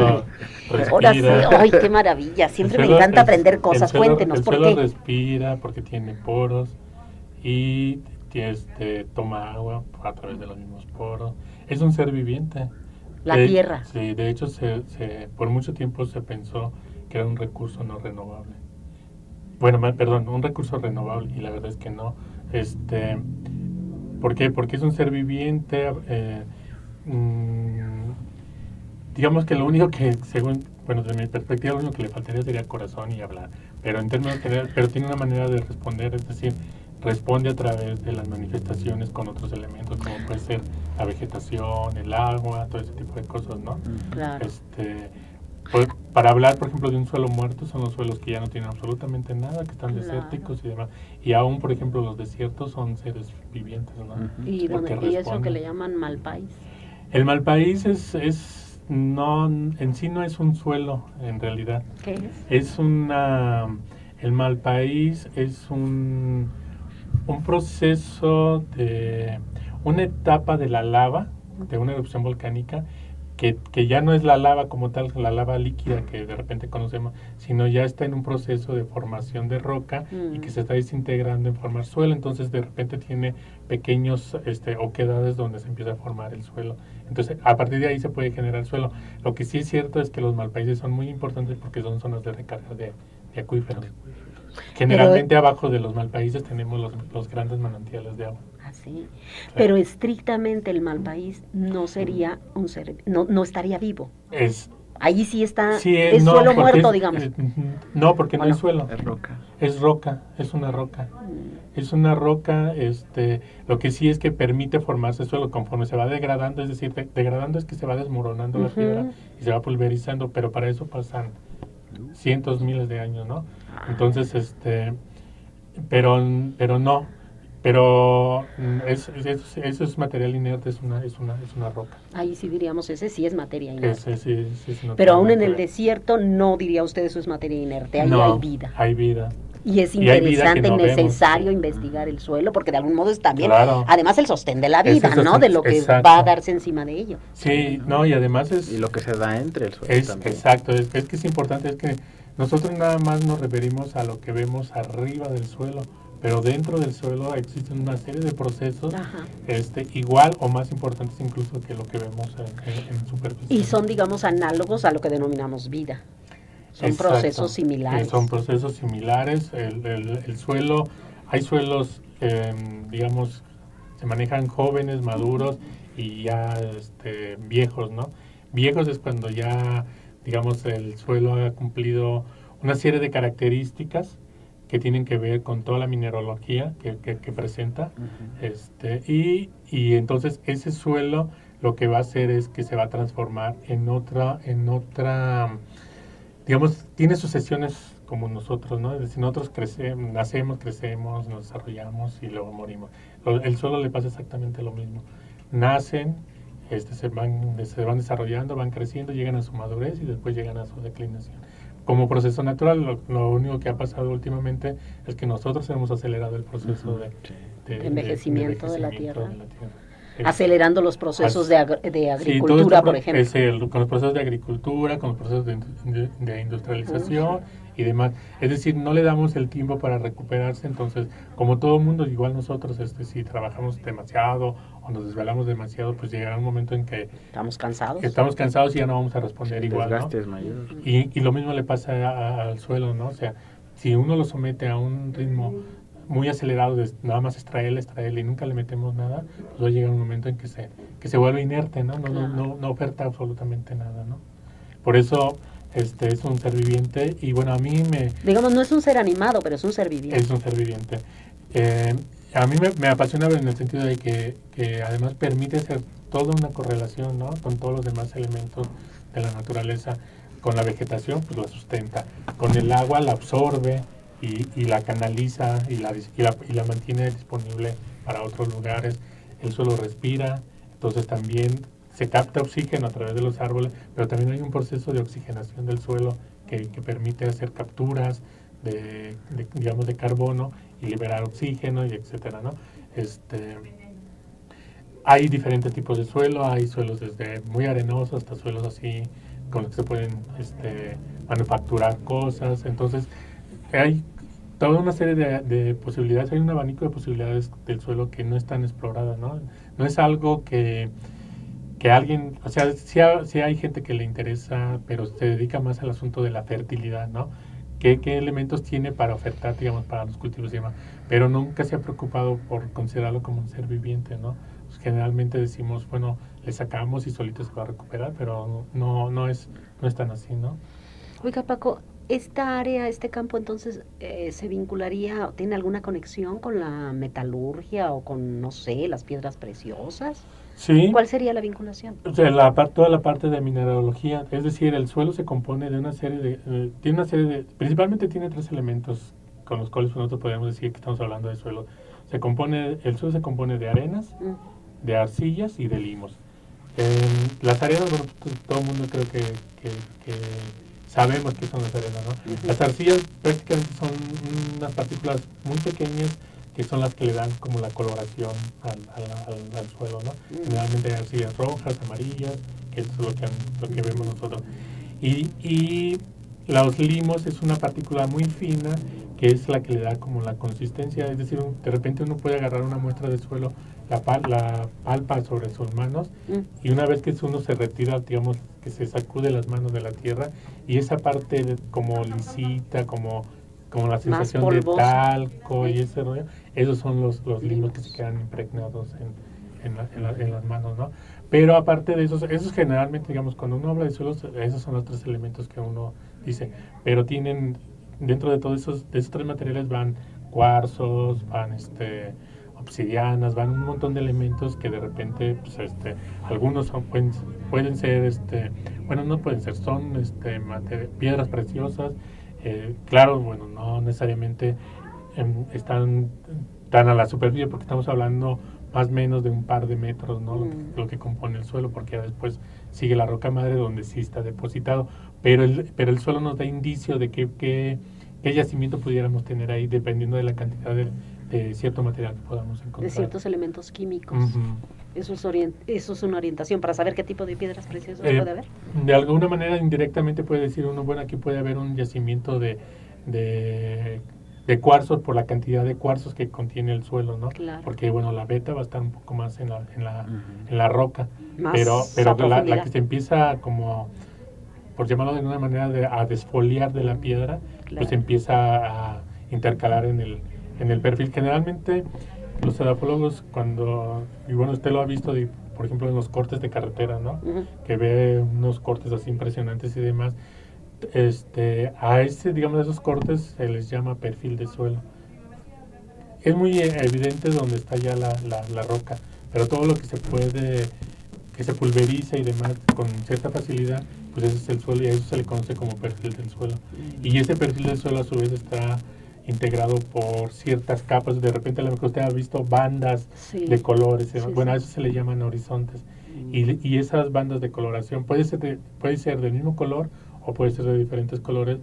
Ahora sí, ay, qué maravilla. Siempre me encanta aprender cosas. Cuéntenos, ¿por qué? El suelo respira porque tiene poros y toma agua a través de los mismos poros. Es un ser viviente. La tierra. Sí, de hecho, por mucho tiempo se pensó que era un recurso no renovable. Bueno, perdón, un recurso renovable, y la verdad es que no. ¿Por qué? Porque es un ser viviente. Digamos que lo único que, según, bueno, desde mi perspectiva, lo único que le faltaría sería corazón y hablar. Pero en términos generales, pero tiene una manera de responder, es decir, responde a través de las manifestaciones con otros elementos, como puede ser la vegetación, el agua, todo ese tipo de cosas, ¿no? Claro. Para hablar, por ejemplo, de un suelo muerto, son los suelos que ya no tienen absolutamente nada, que están desérticos y demás. Y aún, por ejemplo, los desiertos son seres vivientes, ¿no? ¿Y eso que le llaman malpaís? El malpaís no, en sí no es un suelo, en realidad. ¿Qué es? El malpaís es un proceso de una etapa de la lava, de una erupción volcánica, que ya no es la lava como tal, la lava líquida que de repente conocemos, sino ya está en un proceso de formación de roca y que se está desintegrando en formar suelo. Entonces de repente tiene pequeños oquedades donde se empieza a formar el suelo. Entonces a partir de ahí se puede generar suelo. Lo que sí es cierto es que los malpaíses son muy importantes porque son zonas de recarga de acuíferos. Generalmente abajo de los malpaíses tenemos los grandes manantiales de agua. Sí. Pero estrictamente el malpaís no sería un ser, no estaría vivo. Ahí sí está, es suelo muerto, digamos. No, porque no es suelo. Es roca. Es roca, es una roca. Es una roca, lo que sí es que permite formarse suelo conforme se va degradando, es decir, degradando es que se va desmoronando la piedra y se va pulverizando, pero para eso pasan cientos, miles de años, ¿no? Entonces, pero no. Pero eso es material inerte, es una roca. Ahí sí diríamos, ese sí es materia inerte. Sí, pero aún en el desierto no diría usted eso es materia inerte, ahí hay vida. Hay vida. Y es interesante y necesario investigar el suelo, porque de algún modo es también, además el sostén de la vida, ¿no? De lo que va a darse encima de ello. Sí, no, y además y lo que se da entre el suelo también. Exacto, es que es importante, es que nosotros nada más nos referimos a lo que vemos arriba del suelo, pero dentro del suelo existen una serie de procesos igual o más importantes incluso que lo que vemos en superficie. Y son, digamos, análogos a lo que denominamos vida. Son procesos similares. Son procesos similares. El suelo, hay suelos, digamos, se manejan jóvenes, maduros y ya viejos, ¿no? Viejos es cuando ya, digamos, el suelo ha cumplido una serie de características que tienen que ver con toda la mineralogía que presenta. Y entonces ese suelo lo que va a hacer es que se va a transformar en otra, digamos, tiene sucesiones como nosotros, ¿no? Es decir, nosotros nacemos, crecemos, nos desarrollamos y luego morimos. El suelo le pasa exactamente lo mismo. Nacen, se van desarrollando, van creciendo, llegan a su madurez y después llegan a su declinación. Como proceso natural, lo único que ha pasado últimamente es que nosotros hemos acelerado el proceso de envejecimiento de la tierra. Acelerando los procesos de agricultura, por ejemplo. Con los procesos de agricultura, con los procesos de industrialización y demás. Es decir, no le damos el tiempo para recuperarse. Entonces, como todo mundo, igual nosotros, si trabajamos demasiado o nos desvelamos demasiado, pues llegará un momento en que estamos cansados y ya no vamos a responder igual, ¿no? Es mayor. Y lo mismo le pasa al suelo, ¿no? O sea, si uno lo somete a un ritmo muy acelerado, nada más extraer y nunca le metemos nada, pues va a llegar un momento en que se vuelve inerte, ¿no? No oferta absolutamente nada, ¿no? Por eso es un ser viviente y bueno, a mí digamos, no es un ser animado, pero es un ser viviente. Es un ser viviente. A mí me apasiona en el sentido de que además permite hacer toda una correlación, ¿no? Con todos los demás elementos de la naturaleza. Con la vegetación, pues la sustenta. Con el agua la absorbe y la canaliza y la mantiene disponible para otros lugares. El suelo respira, entonces también se capta oxígeno a través de los árboles, pero también hay un proceso de oxigenación del suelo que permite hacer capturas de carbono y liberar oxígeno y etcétera, ¿no? Hay diferentes tipos de suelo, hay suelos desde muy arenosos hasta suelos así con los que se pueden manufacturar cosas. Entonces hay toda una serie de posibilidades, hay un abanico de posibilidades del suelo que no están exploradas, ¿no? No es algo que alguien, o sea, sí hay gente que le interesa, pero se dedica más al asunto de la fertilidad, ¿no? ¿Qué elementos tiene para ofertar, digamos, para los cultivos y demás? Pero nunca se ha preocupado por considerarlo como un ser viviente, ¿no? Pues generalmente decimos, bueno, le sacamos y solito se va a recuperar, pero no es tan así, ¿no? Oiga, Paco, ¿esta área, este campo entonces se vincularía o tiene alguna conexión con la metalurgia o con, no sé, las piedras preciosas? Sí. ¿Cuál sería la vinculación? O sea, toda la parte de mineralogía, es decir, el suelo se compone de una serie de, principalmente tiene 3 elementos con los cuales nosotros podríamos decir que estamos hablando de suelo. El suelo se compone de arenas, de arcillas y de limos. Las arenas, bueno, todo el mundo creo que sabemos qué son las arenas, ¿no? Las arcillas prácticamente son unas partículas muy pequeñas que son las que le dan como la coloración al suelo, ¿no? Generalmente hay arcillas rojas, amarillas, que es lo que vemos nosotros. Y los limos es una partícula muy fina que es la que le da como la consistencia, es decir, de repente uno puede agarrar una muestra de suelo, la palpa sobre sus manos y una vez que uno se retira, digamos, que se sacude las manos de la tierra y esa parte como lisita, como la sensación de talco y ese rollo, esos son los limos que se quedan impregnados en las manos, ¿no? Pero aparte de esos generalmente, digamos, cuando uno habla de suelos, esos son los 3 elementos que uno dice, pero tienen, dentro de todos de esos 3 materiales van cuarzos, van obsidianas, van un montón de elementos que de repente, pues, algunos pueden ser, bueno, no pueden ser, son piedras preciosas. Claro, bueno, no necesariamente están tan a la superficie porque estamos hablando más o menos de un par de metros, ¿no? Lo que compone el suelo, porque después sigue la roca madre donde sí está depositado, pero el suelo nos da indicio de qué yacimiento pudiéramos tener ahí dependiendo de la cantidad de cierto material que podamos encontrar. De ciertos elementos químicos. Eso es una orientación para saber qué tipo de piedras preciosas puede haber. De alguna manera indirectamente puede decir uno, bueno, aquí puede haber un yacimiento de cuarzos por la cantidad de cuarzos que contiene el suelo, ¿no? Claro. Porque, bueno, la beta va a estar un poco más en la roca, más pero la que se empieza como, por llamarlo de alguna manera, a desfoliar de la piedra, pues empieza a intercalar en el perfil. Generalmente los edafólogos y bueno, usted lo ha visto, por ejemplo, en los cortes de carretera, ¿no? Que ve unos cortes así impresionantes y demás. Digamos, esos cortes se les llama perfil de suelo. Es muy evidente donde está ya la roca, pero todo lo que se pulveriza y demás con cierta facilidad, pues ese es el suelo y a eso se le conoce como perfil del suelo. Y ese perfil del suelo a su vez está integrado por ciertas capas. De repente a lo mejor usted ha visto bandas de colores, bueno, a eso se le llaman horizontes. Y esas bandas de coloración puede ser del mismo color o puede ser de diferentes colores.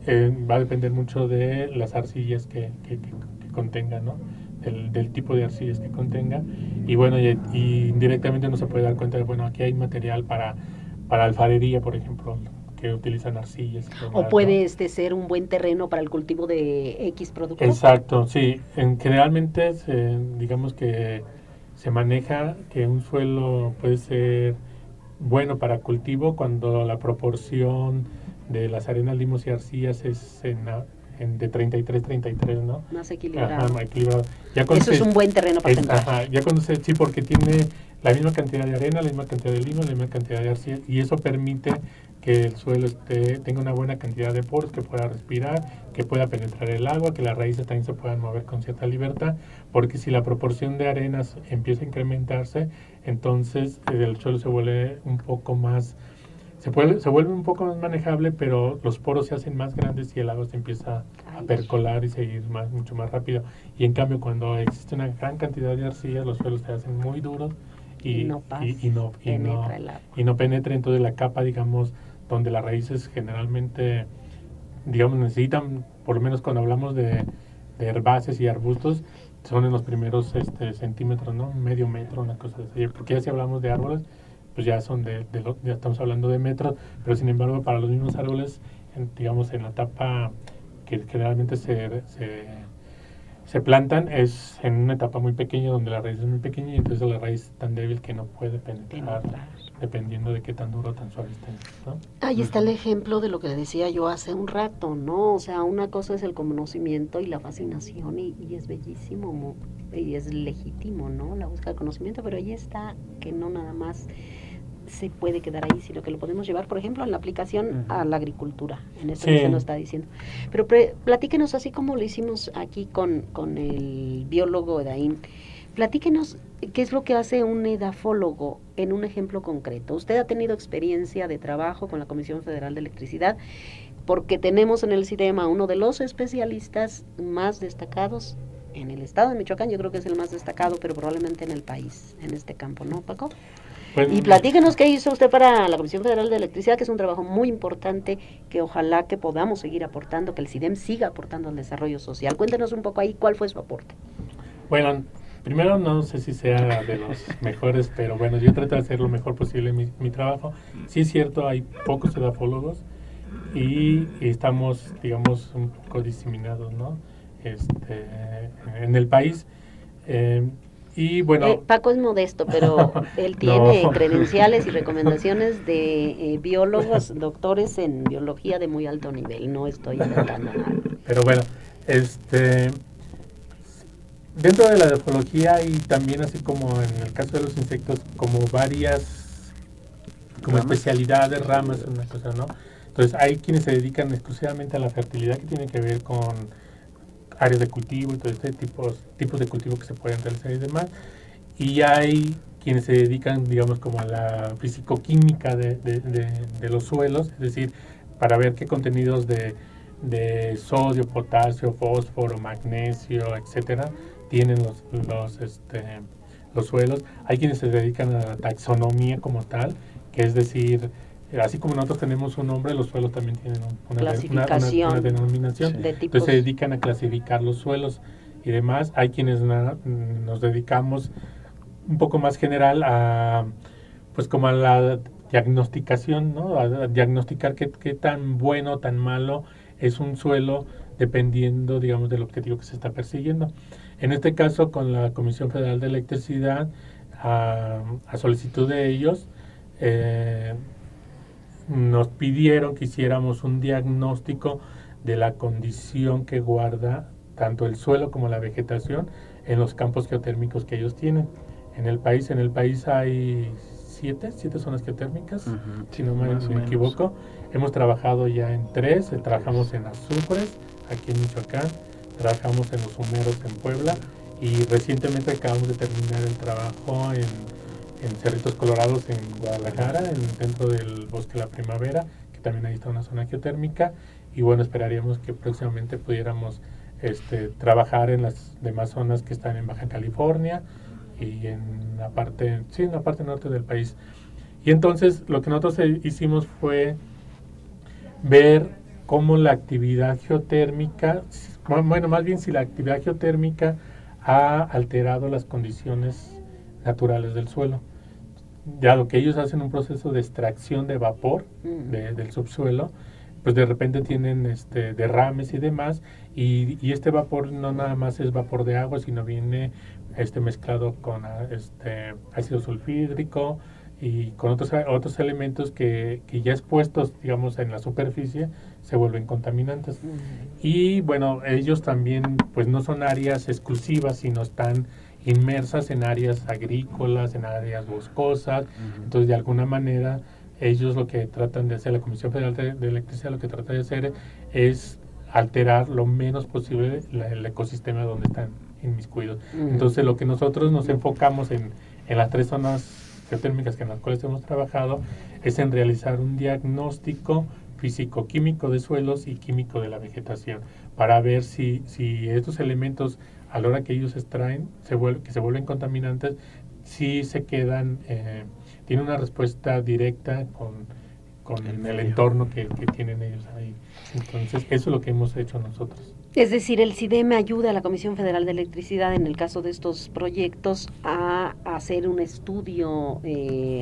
Va a depender mucho de las arcillas que contenga, ¿no? Del tipo de arcillas que contenga. Y bueno, y indirectamente uno se puede dar cuenta de, bueno, aquí hay material para alfarería, por ejemplo, que utilizan arcillas. O puede ser un buen terreno para el cultivo de X productos. Exacto, sí. Generalmente digamos que se maneja que un suelo puede ser bueno para cultivo cuando la proporción de las arenas, limos y arcillas es de 33, ¿no? Más equilibrado. Más equilibrado. Eso es un buen terreno para sembrar. Ya cuando sí, porque tiene la misma cantidad de arena, la misma cantidad de limo, la misma cantidad de arcilla, y eso permite que el suelo tenga una buena cantidad de poros, que pueda respirar, que pueda penetrar el agua, que las raíces también se puedan mover con cierta libertad, porque si la proporción de arenas empieza a incrementarse, entonces el suelo se vuelve un poco más, se vuelve un poco más manejable, pero los poros se hacen más grandes y el agua se empieza a percolar y seguir mucho más rápido. Y en cambio, cuando existe una gran cantidad de arcillas, los suelos se hacen muy duros y no penetra. Entonces la capa, digamos, donde las raíces generalmente, digamos, necesitan, por lo menos cuando hablamos de herbáceas y arbustos, son en los primeros centímetros, ¿no? Medio metro, una cosa así. Porque ya si hablamos de árboles, pues ya son ya estamos hablando de metros, pero sin embargo para los mismos árboles, digamos en la etapa que generalmente se plantan, es en una etapa muy pequeña donde la raíz es muy pequeña y entonces la raíz es tan débil que no puede penetrar. Dependiendo de qué tan duro o tan suave esté, ¿no? Ahí está el ejemplo de lo que le decía yo hace un rato, ¿no? O sea, una cosa es el conocimiento y la fascinación y es bellísimo y es legítimo, ¿no? La búsqueda de conocimiento, pero ahí está que no nada más se puede quedar ahí, sino que lo podemos llevar, por ejemplo, en la aplicación a la agricultura, en esto que se nos está diciendo. Pero platíquenos, así como lo hicimos aquí con el biólogo Edaín, platíquenos qué es lo que hace un edafólogo en un ejemplo concreto. Usted ha tenido experiencia de trabajo con la Comisión Federal de Electricidad, porque tenemos en el CIDEMA uno de los especialistas más destacados en el estado de Michoacán. Yo creo que es el más destacado, pero probablemente en el país, en este campo, ¿no, Paco? Pues, y platíquenos qué hizo usted para la Comisión Federal de Electricidad, que es un trabajo muy importante, que ojalá que podamos seguir aportando, que el CIDEM siga aportando al desarrollo social. Cuéntenos un poco ahí cuál fue su aporte. Bueno, primero no sé si sea de los mejores, pero bueno, yo trato de hacer lo mejor posible mi trabajo. Sí es cierto, hay pocos edafólogos y estamos, digamos, un poco diseminados, ¿no? En el país. Y bueno, Paco es modesto, pero él tiene credenciales y recomendaciones de biólogos, doctores en biología de muy alto nivel. No estoy inventando nada. Pero bueno, dentro de la ecología y también así como en el caso de los insectos, como varias especialidades, ramas, una cosa, ¿no? Entonces hay quienes se dedican exclusivamente a la fertilidad, que tiene que ver con áreas de cultivo y todo este tipos de cultivo que se pueden realizar y demás. Y hay quienes se dedican, digamos, como a la fisicoquímica de los suelos, es decir, para ver qué contenidos de sodio, potasio, fósforo, magnesio, etcétera, tienen los suelos. Hay quienes se dedican a la taxonomía como tal, que es decir, así como nosotros tenemos un nombre, los suelos también tienen una denominación. De tipos. Entonces se dedican a clasificar los suelos y demás. Hay quienes nos dedicamos un poco más general a, pues como a la diagnosticación, ¿no? A diagnosticar qué tan bueno o tan malo es un suelo dependiendo, digamos, del objetivo que se está persiguiendo. En este caso, con la Comisión Federal de Electricidad, a solicitud de ellos, nos pidieron que hiciéramos un diagnóstico de la condición que guarda tanto el suelo como la vegetación en los campos geotérmicos que ellos tienen. En el país hay siete zonas geotérmicas, si no me equivoco. Hemos trabajado ya en 3, trabajamos en Azufres, aquí en Michoacán, trabajamos en Los Humeros, en Puebla, y recientemente acabamos de terminar el trabajo en Cerritos Colorados, en Guadalajara, dentro del Bosque La Primavera, que también ahí está una zona geotérmica, y bueno, esperaríamos que próximamente pudiéramos trabajar en las demás zonas que están en Baja California y en la parte norte del país. Y entonces lo que nosotros hicimos fue ver cómo la actividad geotérmica, bueno, más bien si la actividad geotérmica ha alterado las condiciones naturales del suelo. Dado que ellos hacen un proceso de extracción de vapor del subsuelo, pues de repente tienen derrames y demás, y este vapor no nada más es vapor de agua, sino viene mezclado con ácido sulfídrico y con otros elementos que ya expuestos, digamos, en la superficie se vuelven contaminantes. Y bueno, ellos también pues no son áreas exclusivas, sino están inmersas en áreas agrícolas, en áreas boscosas. Entonces, de alguna manera, ellos lo que tratan de hacer, la Comisión Federal de Electricidad lo que trata de hacer es alterar lo menos posible el ecosistema donde están inmiscuidos. Entonces, lo que nosotros nos enfocamos en las 3 zonas geotérmicas en las cuales hemos trabajado es en realizar un diagnóstico físico-químico de suelos y químico de la vegetación, para ver si estos elementos, a la hora que ellos extraen, que se vuelven contaminantes, si se quedan, tienen una respuesta directa con el entorno que tienen ellos ahí. Entonces, eso es lo que hemos hecho nosotros. Es decir, el CIDEM ayuda a la Comisión Federal de Electricidad, en el caso de estos proyectos, a hacer un estudio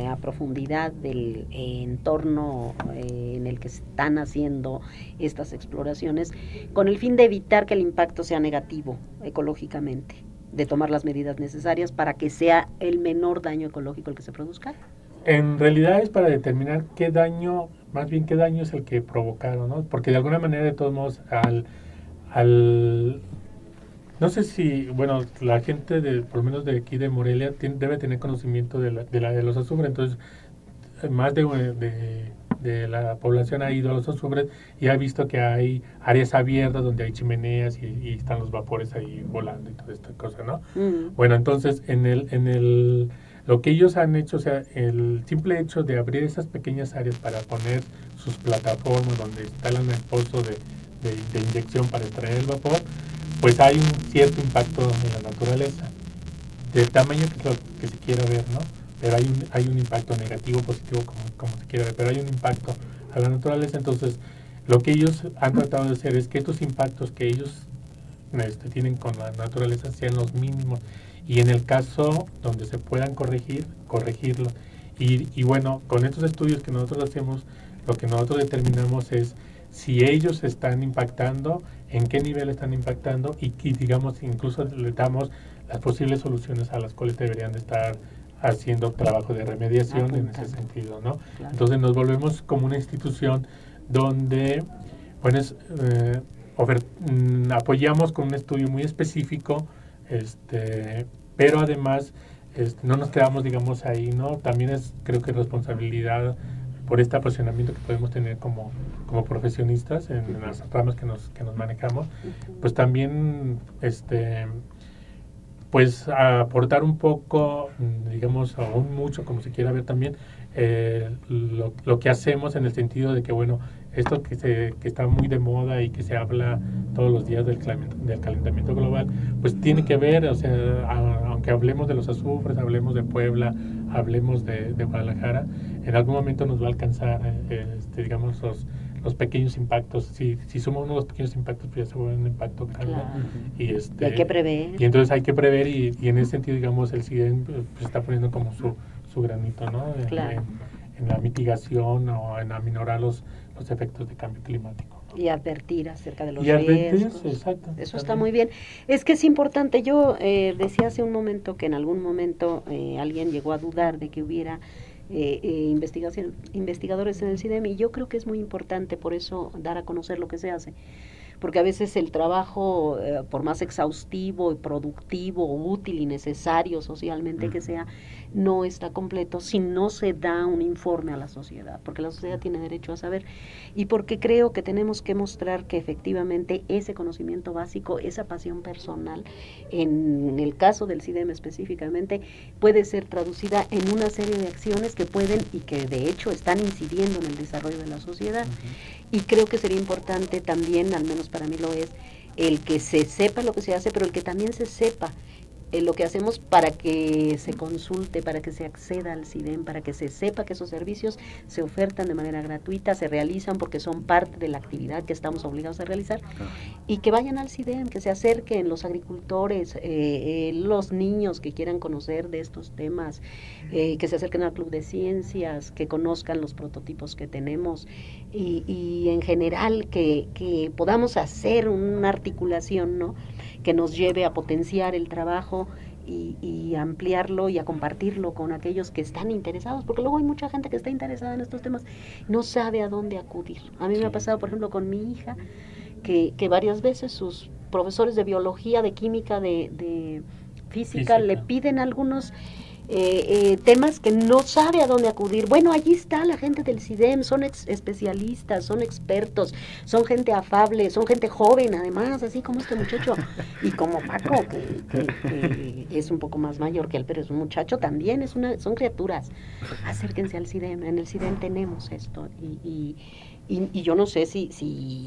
a profundidad del entorno en el que están haciendo estas exploraciones, con el fin de evitar que el impacto sea negativo ecológicamente, de tomar las medidas necesarias para que sea el menor daño ecológico el que se produzca. En realidad es para determinar qué daño es el que provocaron, ¿no? Porque de alguna manera, de todos modos, no sé si, bueno, la gente por lo menos de aquí de Morelia debe tener conocimiento de los azufres, entonces más de la población ha ido a los azufres y ha visto que hay áreas abiertas donde hay chimeneas y están los vapores ahí volando y toda esta cosa, ¿no? Bueno, entonces lo que ellos han hecho, o sea, el simple hecho de abrir esas pequeñas áreas para poner sus plataformas donde instalan el pozo de inyección para extraer el vapor, pues hay un cierto impacto en la naturaleza, del tamaño que se quiera ver, ¿no? Pero hay un impacto negativo, positivo, como se quiera ver, pero hay un impacto a la naturaleza. Entonces, lo que ellos han tratado de hacer es que estos impactos que ellos tienen con la naturaleza sean los mínimos, y en el caso donde se puedan corregirlo. Y bueno, con estos estudios que nosotros hacemos, lo que nosotros determinamos es si ellos están impactando, en qué nivel están impactando, y digamos, incluso le damos las posibles soluciones a las cuales deberían de estar haciendo trabajo de remediación en ese sentido, ¿no? Claro. Entonces nos volvemos como una institución donde, bueno, apoyamos con un estudio muy específico, pero además no nos quedamos, digamos, ahí, ¿no? También creo que responsabilidad por este apasionamiento que podemos tener como profesionistas en las ramas que nos manejamos, pues también pues aportar un poco, digamos, aún mucho, como se quiera ver también, lo que hacemos, en el sentido de que, bueno, esto que está muy de moda y que se habla todos los días del calentamiento global, pues tiene que ver, o sea, aunque hablemos de los azufres, hablemos de Puebla, hablemos de Guadalajara, en algún momento nos va a alcanzar, digamos, los pequeños impactos. Si somos uno de los pequeños impactos, pues ya se vuelve un impacto grande. Claro. Y hay que prever. Y entonces hay que prever, y en ese sentido, digamos, el CIDEM pues está poniendo como su granito, ¿no? Claro. En la mitigación o en aminorar los efectos de cambio climático. Y advertir acerca de los riesgos. Exacto. Eso está muy bien. Es que es importante. Yo decía hace un momento que en algún momento alguien llegó a dudar de que hubiera investigadores en el CIDEM, y yo creo que es muy importante por eso dar a conocer lo que se hace, porque a veces el trabajo, por más exhaustivo y productivo, útil y necesario socialmente que sea, no está completo si no se da un informe a la sociedad, porque la sociedad tiene derecho a saber, y porque creo que tenemos que mostrar que efectivamente ese conocimiento básico, esa pasión personal, en el caso del CIDEM específicamente, puede ser traducida en una serie de acciones que pueden y que de hecho están incidiendo en el desarrollo de la sociedad. Y creo que sería importante también, al menos para mí lo es, el que se sepa lo que se hace, pero el que también se sepa lo que hacemos para que se consulte, para que se acceda al CIDEM, para que se sepa que esos servicios se ofertan de manera gratuita, se realizan porque son parte de la actividad que estamos obligados a realizar, y que vayan al CIDEM, que se acerquen los agricultores, los niños que quieran conocer de estos temas, que se acerquen al Club de Ciencias, que conozcan los prototipos que tenemos, y en general que podamos hacer una articulación, ¿no?, que nos lleve a potenciar el trabajo y ampliarlo y a compartirlo con aquellos que están interesados, porque luego hay mucha gente que está interesada en estos temas, no sabe a dónde acudir. A mí me ha pasado, por ejemplo, con mi hija, que varias veces sus profesores de biología, de química, de física, le piden algunos temas que no sabe a dónde acudir. Bueno, allí está la gente del CIDEM, son especialistas, son expertos, son gente afable, son gente joven además, así como este muchacho, y como Paco, que es un poco más mayor que él, pero es un muchacho también, son criaturas. Acérquense al CIDEM, en el CIDEM tenemos esto, y yo no sé si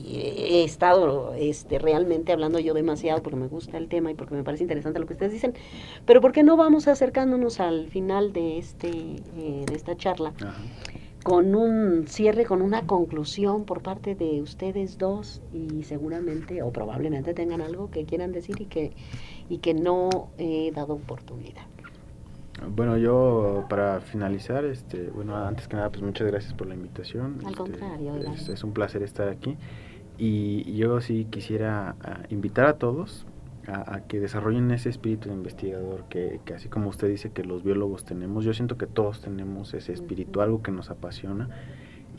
he estado realmente hablando yo demasiado, porque me gusta el tema y porque me parece interesante lo que ustedes dicen, pero ¿por qué no vamos acercándonos al final de esta charla con un cierre, con una conclusión por parte de ustedes dos, y seguramente o probablemente tengan algo que quieran decir y que no he dado oportunidad. Bueno, yo para finalizar, bueno, antes que nada, pues muchas gracias por la invitación. Al contrario, es un placer estar aquí, y yo sí quisiera invitar a todos a que desarrollen ese espíritu de investigador que así como usted dice que los biólogos tenemos, yo siento que todos tenemos ese espíritu, algo que nos apasiona,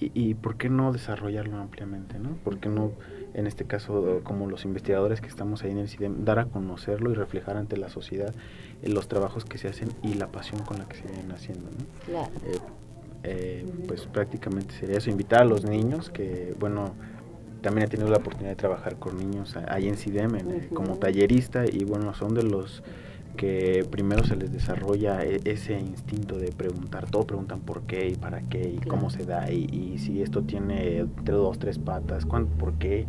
y ¿por qué no desarrollarlo ampliamente, no? ¿Por qué no, en este caso, como los investigadores que estamos ahí en el CIDEM, dar a conocerlo y reflejar ante la sociedad los trabajos que se hacen y la pasión con la que se vienen haciendo, ¿no? Claro. Pues prácticamente sería eso, invitar a los niños que, bueno, también he tenido la oportunidad de trabajar con niños ahí en CIDEM como tallerista, y bueno, son de los que primero se les desarrolla ese instinto de preguntar, todo preguntan por qué y para qué y cómo se da, y si esto tiene 2, 3 patas, por qué,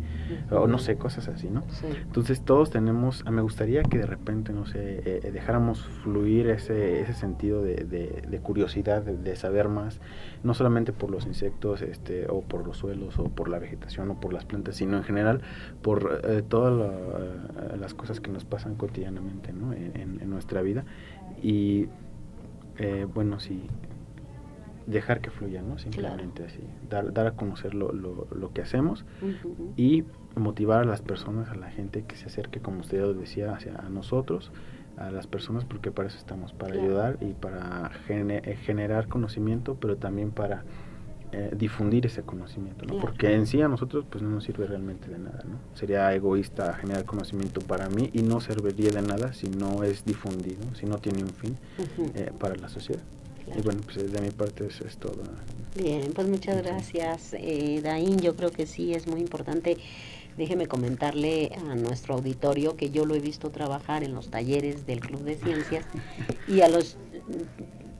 o no sé, cosas así, ¿no? Sí. Entonces todos tenemos, me gustaría que de repente, no sé, dejáramos fluir ese sentido de curiosidad, de saber más, no solamente por los insectos, o por los suelos, o por la vegetación, o por las plantas, sino en general por todas las cosas que nos pasan cotidianamente, ¿no? En nuestra vida, y bueno, sí, dejar que fluya, ¿no? Simplemente así, dar a conocer lo que hacemos, y motivar a las personas, a la gente que se acerque, como usted lo decía, hacia nosotros, a las personas, porque para eso estamos, para ayudar y para generar conocimiento, pero también para difundir ese conocimiento, ¿no? Porque en sí a nosotros pues no nos sirve realmente de nada, ¿no? Sería egoísta generar conocimiento para mí, y no serviría de nada si no es difundido, si no tiene un fin para la sociedad. Y bueno, pues de mi parte eso es todo. Bien, pues muchas gracias, Daín. Yo creo que sí es muy importante. Déjeme comentarle a nuestro auditorio que yo lo he visto trabajar en los talleres del Club de Ciencias, y a los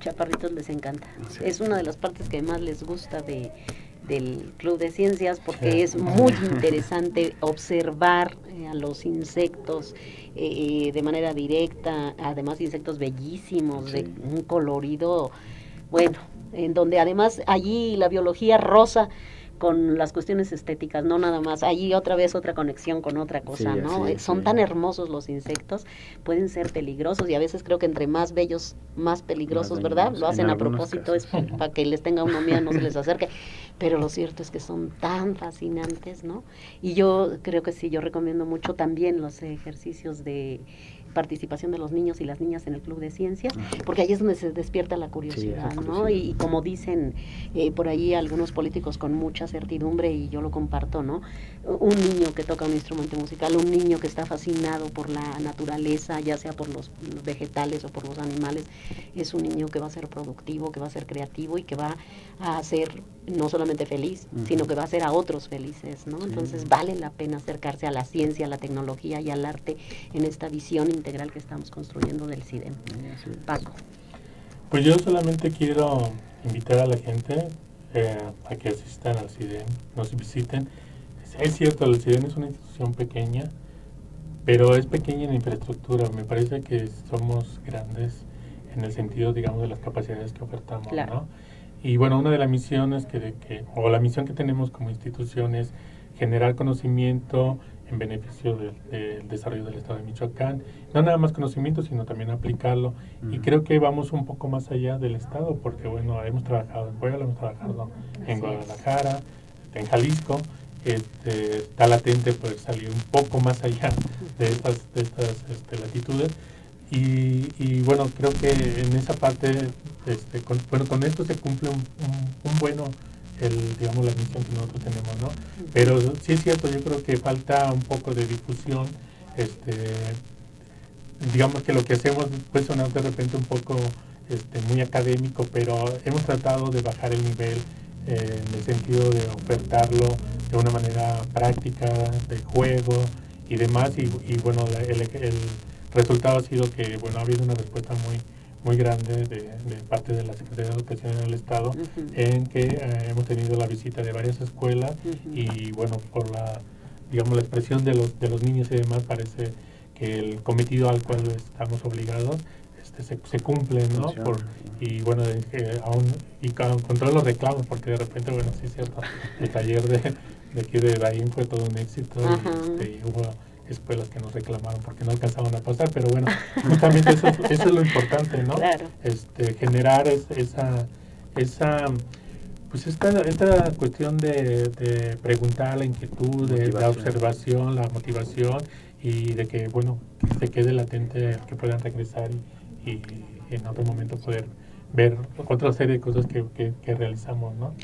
chaparritos les encanta. Sí. Es una de las partes que más les gusta del Club de Ciencias, porque es muy interesante observar a los insectos de manera directa, además insectos bellísimos, de un colorido, bueno, en donde además allí la biología rosa con las cuestiones estéticas, no nada más, allí otra vez otra conexión con otra cosa, sí, ¿no? Son tan hermosos los insectos, pueden ser peligrosos, y a veces creo que entre más bellos, más peligrosos, ¿verdad? Lo hacen a propósito, casos, es para que les tenga uno miedo, no se les acerque, pero lo cierto es que son tan fascinantes, ¿no? Y yo creo que sí, yo recomiendo mucho también los ejercicios de participación de los niños y las niñas en el Club de Ciencias, porque ahí es donde se despierta la curiosidad, ¿no? Y como dicen por ahí algunos políticos con mucha certidumbre, y yo lo comparto, ¿no? Un niño que toca un instrumento musical, un niño que está fascinado por la naturaleza, ya sea por los vegetales o por los animales, es un niño que va a ser productivo, que va a ser creativo, y que va a ser no solamente feliz, sino que va a hacer a otros felices, ¿no? Entonces vale la pena acercarse a la ciencia, a la tecnología y al arte en esta visión integral que estamos construyendo del CIDEM. Paco. Pues yo solamente quiero invitar a la gente a que asistan al CIDEM, nos visiten. Es cierto, el CIDEM es una institución pequeña, pero es pequeña en infraestructura. Me parece que somos grandes en el sentido, digamos, de las capacidades que ofertamos, claro, ¿no? Y bueno, una de las misiones o la misión que tenemos como institución es generar conocimiento en beneficio del desarrollo del Estado de Michoacán. No nada más conocimiento, sino también aplicarlo. Y creo que vamos un poco más allá del Estado, porque bueno, hemos trabajado en Puebla, hemos trabajado en Guadalajara, en Jalisco. Está latente poder salir un poco más allá de estas latitudes. Y bueno, creo que en esa parte, con esto se cumple digamos, la misión que nosotros tenemos, ¿no? Pero sí es cierto, yo creo que falta un poco de difusión, digamos que lo que hacemos puede sonar de repente un poco muy académico, pero hemos tratado de bajar el nivel en el sentido de ofertarlo de una manera práctica, de juego y demás, y bueno, el resultado ha sido que, bueno, ha habido una respuesta muy grande de parte de la Secretaría de Educación en el Estado, en que hemos tenido la visita de varias escuelas, y bueno, por la expresión de los niños y demás, parece que el cometido al cual estamos obligados se cumplen, ¿no? Y bueno, con todos los reclamos, porque de repente, bueno, sí es cierto, el taller de aquí de Daín fue todo un éxito, y hubo escuelas que nos reclamaron porque no alcanzaban a pasar, pero bueno, justamente eso es lo importante, ¿no? Claro. Generar esta cuestión de preguntar, la inquietud, de la observación, la motivación, y de que, bueno, que se quede latente, que puedan regresar y en otro momento poder ver otra serie de cosas que realizamos, ¿no?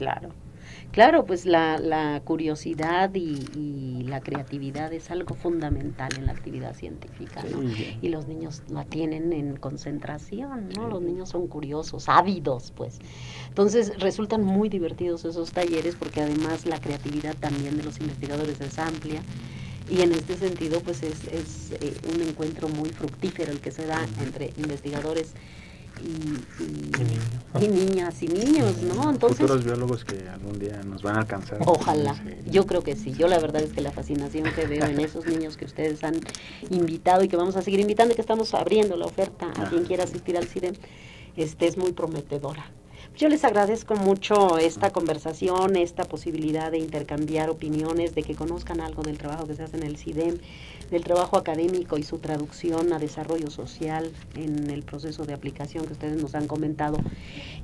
Claro, pues la curiosidad y la creatividad es algo fundamental en la actividad científica, ¿no? Sí. Y los niños la tienen en concentración, ¿no? Sí. Los niños son curiosos, ávidos, pues. Entonces resultan muy divertidos esos talleres, porque además la creatividad también de los investigadores es amplia. Y en este sentido, pues es un encuentro muy fructífero el que se da entre investigadores y niñas y niños, ¿no? Entonces, futuros biólogos que algún día nos van a alcanzar. Ojalá, yo creo que sí. Yo la verdad es que la fascinación que veo en esos niños que ustedes han invitado y que vamos a seguir invitando, y que estamos abriendo la oferta a quien quiera asistir al CIDEM, es muy prometedora. Yo les agradezco mucho esta conversación, esta posibilidad de intercambiar opiniones, de que conozcan algo del trabajo que se hace en el CIDEM, del trabajo académico y su traducción a desarrollo social en el proceso de aplicación que ustedes nos han comentado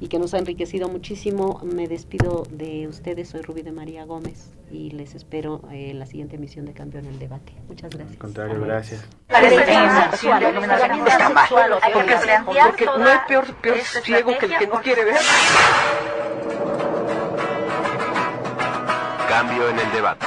y que nos ha enriquecido muchísimo. Me despido de ustedes, soy Rubí de María Gómez y les espero en la siguiente emisión de Cambio en el Debate. Muchas gracias. Al contrario, gracias. Porque no hay peor ciego que el que no quiere ver. Cambio en el Debate.